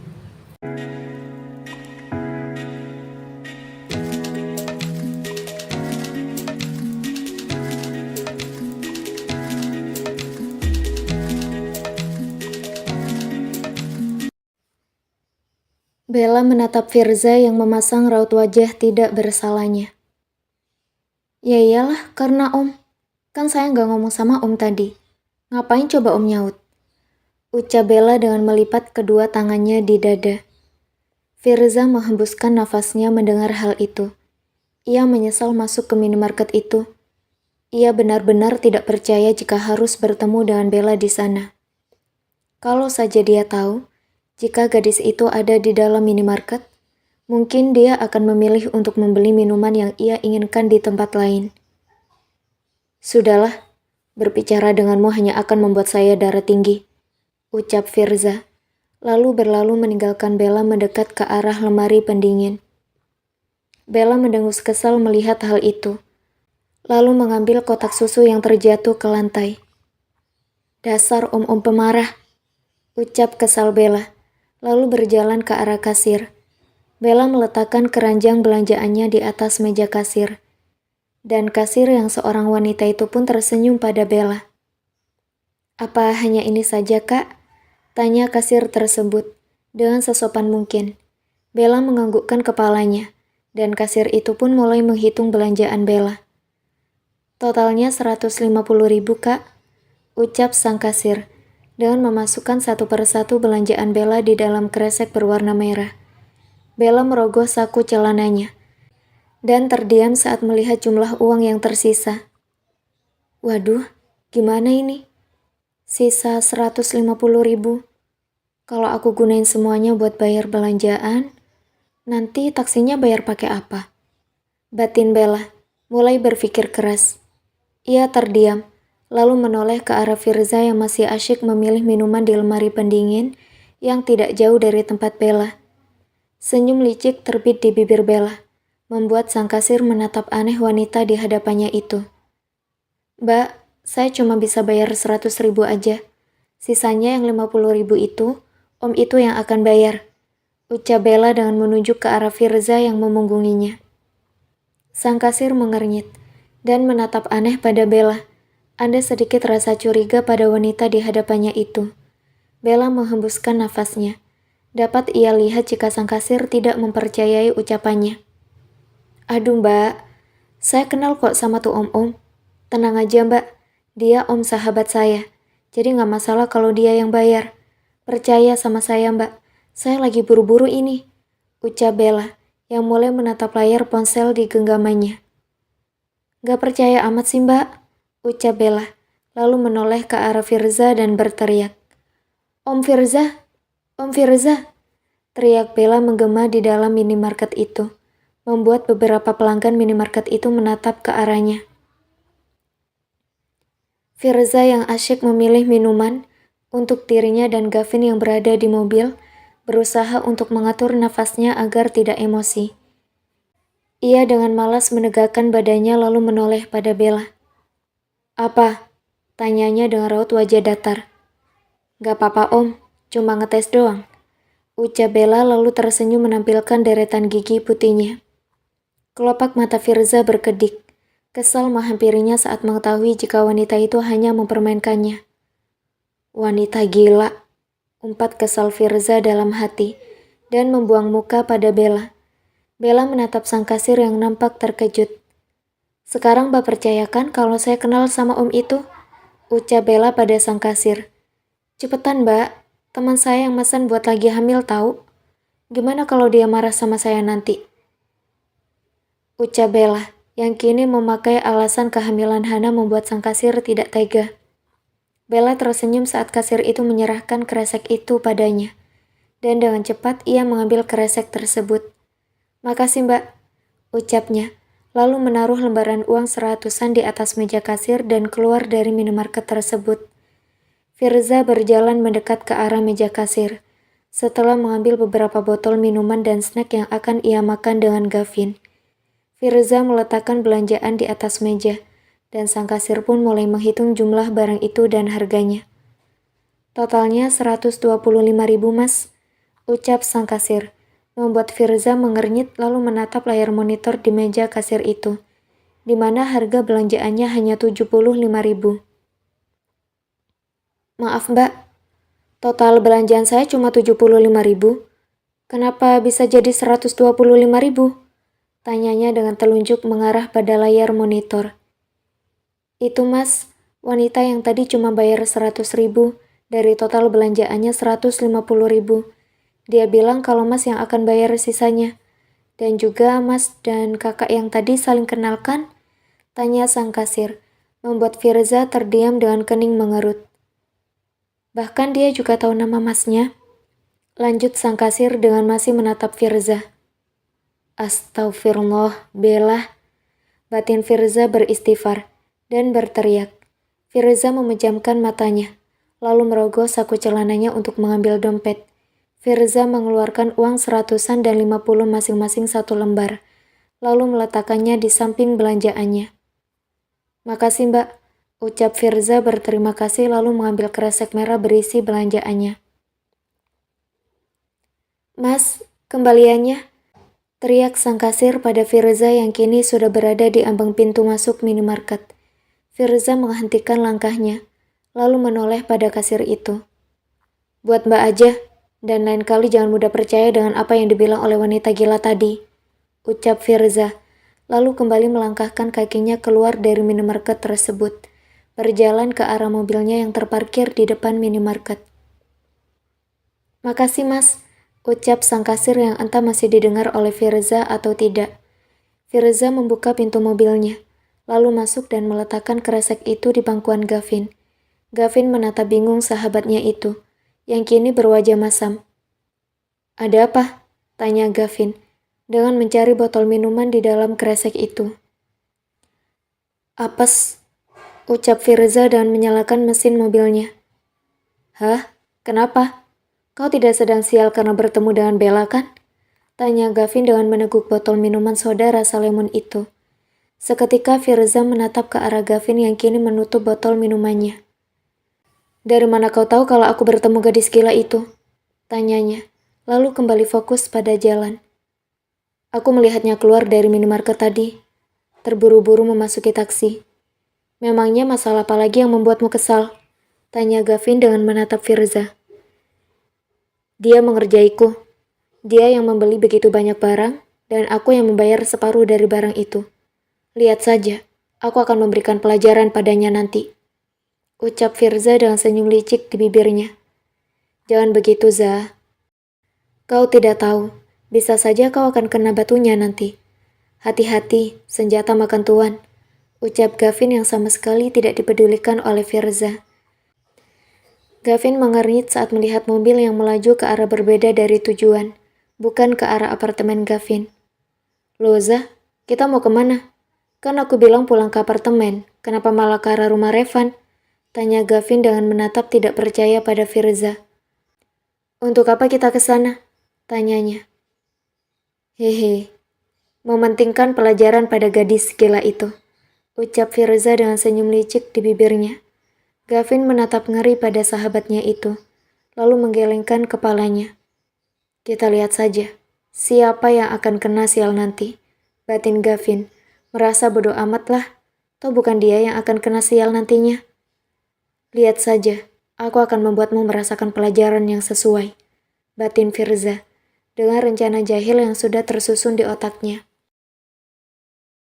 Bella menatap Firza yang memasang raut wajah tidak bersalahnya. Ya iyalah, karena Om. Kan saya nggak ngomong sama Om tadi. Ngapain coba Om nyaut? Ucap Bella dengan melipat kedua tangannya di dada. Firza menghembuskan nafasnya mendengar hal itu. Ia menyesal masuk ke minimarket itu. Ia benar-benar tidak percaya jika harus bertemu dengan Bella di sana. Kalau saja dia tahu, jika gadis itu ada di dalam minimarket, mungkin dia akan memilih untuk membeli minuman yang ia inginkan di tempat lain. Sudahlah, berbicara denganmu hanya akan membuat saya darah tinggi, ucap Firza, lalu berlalu meninggalkan Bella mendekat ke arah lemari pendingin. Bella mendengus kesal melihat hal itu, lalu mengambil kotak susu yang terjatuh ke lantai. Dasar om-om pemarah, ucap kesal Bella, lalu berjalan ke arah kasir. Bella meletakkan keranjang belanjaannya di atas meja kasir. Dan kasir yang seorang wanita itu pun tersenyum pada Bella. Apa hanya ini saja, Kak? Tanya kasir tersebut dengan sesopan mungkin. Bella menganggukkan kepalanya, dan kasir itu pun mulai menghitung belanjaan Bella. Totalnya 150.000, Kak, ucap sang kasir, dengan memasukkan satu persatu belanjaan Bella di dalam kresek berwarna merah. Bella merogoh saku celananya, dan terdiam saat melihat jumlah uang yang tersisa. Waduh, gimana ini? Sisa 150.000. Kalau aku gunain semuanya buat bayar belanjaan, nanti taksinya bayar pakai apa? Batin Bella mulai berpikir keras. Ia terdiam, lalu menoleh ke arah Firza yang masih asyik memilih minuman di lemari pendingin yang tidak jauh dari tempat Bella. Senyum licik terbit di bibir Bella, membuat sang kasir menatap aneh wanita di hadapannya itu. Mbak, saya cuma bisa bayar 100.000 aja. Sisanya yang 50.000 itu, Om itu yang akan bayar, ucap Bella dengan menunjuk ke arah Firza yang memunggunginya. Sang kasir mengernyit dan menatap aneh pada Bella. Ada sedikit rasa curiga pada wanita di hadapannya itu. Bella menghembuskan nafasnya. Dapat ia lihat jika sang kasir tidak mempercayai ucapannya. Aduh mbak, saya kenal kok sama tuh om-om. Tenang aja mbak, dia om sahabat saya. Jadi gak masalah kalau dia yang bayar. Percaya sama saya mbak, saya lagi buru-buru ini, ucap Bella yang mulai menatap layar ponsel di genggamannya. Gak percaya amat sih mbak, ucap Bella, lalu menoleh ke arah Firza dan berteriak. Om Firza, Om Firza, teriak Bella menggema di dalam minimarket itu, membuat beberapa pelanggan minimarket itu menatap ke arahnya. Firza yang asyik memilih minuman untuk dirinya dan Gavin yang berada di mobil, berusaha untuk mengatur nafasnya agar tidak emosi. Ia dengan malas menegakkan badannya lalu menoleh pada Bella. Apa? Tanyanya dengan raut wajah datar. Gak apa-apa om, cuma ngetes doang, ucap Bella lalu tersenyum menampilkan deretan gigi putihnya. Kelopak mata Firza berkedip, kesal menghampirinya saat mengetahui jika wanita itu hanya mempermainkannya. Wanita gila, umpat kesal Firza dalam hati, dan membuang muka pada Bella. Bella menatap sang kasir yang nampak terkejut. Sekarang Mbak percayakan kalau saya kenal sama om itu? Ucap Bella pada sang kasir. Cepetan Mbak, teman saya yang mesen buat lagi hamil tahu. Gimana kalau dia marah sama saya nanti? Ucap Bella, yang kini memakai alasan kehamilan Hana membuat sang kasir tidak tega. Bella tersenyum saat kasir itu menyerahkan kresek itu padanya. Dan dengan cepat ia mengambil kresek tersebut. Makasih Mbak, ucapnya. Lalu menaruh lembaran uang 100-an di atas meja kasir dan keluar dari minimarket tersebut. Firza berjalan mendekat ke arah meja kasir. Setelah mengambil beberapa botol minuman dan snack yang akan ia makan dengan Gavin. Firza meletakkan belanjaan di atas meja, dan sang kasir pun mulai menghitung jumlah barang itu dan harganya. Totalnya 125.000 Mas, ucap sang kasir, membuat Firza mengernyit lalu menatap layar monitor di meja kasir itu, di mana harga belanjaannya hanya 75.000. Maaf Mbak, total belanjaan saya cuma 75.000. Kenapa bisa jadi 125.000? Tanyanya dengan telunjuk mengarah pada layar monitor. Itu Mas, wanita yang tadi cuma bayar 100.000, dari total belanjaannya 150.000. Dia bilang kalau Mas yang akan bayar sisanya. Dan juga Mas dan kakak yang tadi saling kenalkan? Tanya sang kasir, membuat Firza terdiam dengan kening mengerut. Bahkan dia juga tahu nama Masnya. Lanjut sang kasir dengan masih menatap Firza. Astagfirullah, Bella. Batin Firza beristighfar dan berteriak. Firza memejamkan matanya, lalu merogoh saku celananya untuk mengambil dompet. Firza mengeluarkan uang 100-an dan 50 masing-masing satu lembar, lalu meletakkannya di samping belanjaannya. Makasih Mbak, ucap Firza berterima kasih lalu mengambil kresek merah berisi belanjaannya. Mas, kembaliannya, teriak sang kasir pada Firza yang kini sudah berada di ambang pintu masuk minimarket. Firza menghentikan langkahnya, lalu menoleh pada kasir itu. Buat Mbak aja, dan lain kali jangan mudah percaya dengan apa yang dibilang oleh wanita gila tadi, ucap Firza, lalu kembali melangkahkan kakinya keluar dari minimarket tersebut, berjalan ke arah mobilnya yang terparkir di depan minimarket. Makasih Mas, ucap sang kasir yang entah masih didengar oleh Firza atau tidak. Firza membuka pintu mobilnya, lalu masuk dan meletakkan kresek itu di pangkuan Gavin. Gavin menatap bingung sahabatnya itu, yang kini berwajah masam. Ada apa? Tanya Gavin, dengan mencari botol minuman di dalam kresek itu. Apes, ucap Firza dan menyalakan mesin mobilnya. Hah? Kenapa? Kau tidak sedang sial karena bertemu dengan Bella kan? Tanya Gavin dengan meneguk botol minuman soda rasa lemon itu. Seketika Firza menatap ke arah Gavin yang kini menutup botol minumannya. Dari mana kau tahu kalau aku bertemu gadis gila itu? Tanyanya, lalu kembali fokus pada jalan. Aku melihatnya keluar dari minimarket tadi, terburu-buru memasuki taksi. Memangnya masalah apa lagi yang membuatmu kesal? Tanya Gavin dengan menatap Firza. Dia mengerjaiku. Dia yang membeli begitu banyak barang, dan aku yang membayar separuh dari barang itu. Lihat saja, aku akan memberikan pelajaran padanya nanti. Ucap Firza dengan senyum licik di bibirnya. Jangan begitu, Zah. Kau tidak tahu, bisa saja kau akan kena batunya nanti. Hati-hati, senjata makan tuan. Ucap Gavin yang sama sekali tidak dipedulikan oleh Firza. Gavin mengernyit saat melihat mobil yang melaju ke arah berbeda dari tujuan, bukan ke arah apartemen Gavin. Loh Zah, kita mau kemana? Kan aku bilang pulang ke apartemen, kenapa malah ke arah rumah Revan? Tanya Gavin dengan menatap tidak percaya pada Firza. Untuk apa kita ke sana? Tanyanya. Hehe, mementingkan pelajaran pada gadis gila itu. Ucap Firza dengan senyum licik di bibirnya. Gavin menatap ngeri pada sahabatnya itu, lalu menggelengkan kepalanya. Kita lihat saja, siapa yang akan kena sial nanti. Batin Gavin, merasa bodoh amat lah, toh bukan dia yang akan kena sial nantinya. Lihat saja, aku akan membuatmu merasakan pelajaran yang sesuai. Batin Firza, dengan rencana jahil yang sudah tersusun di otaknya.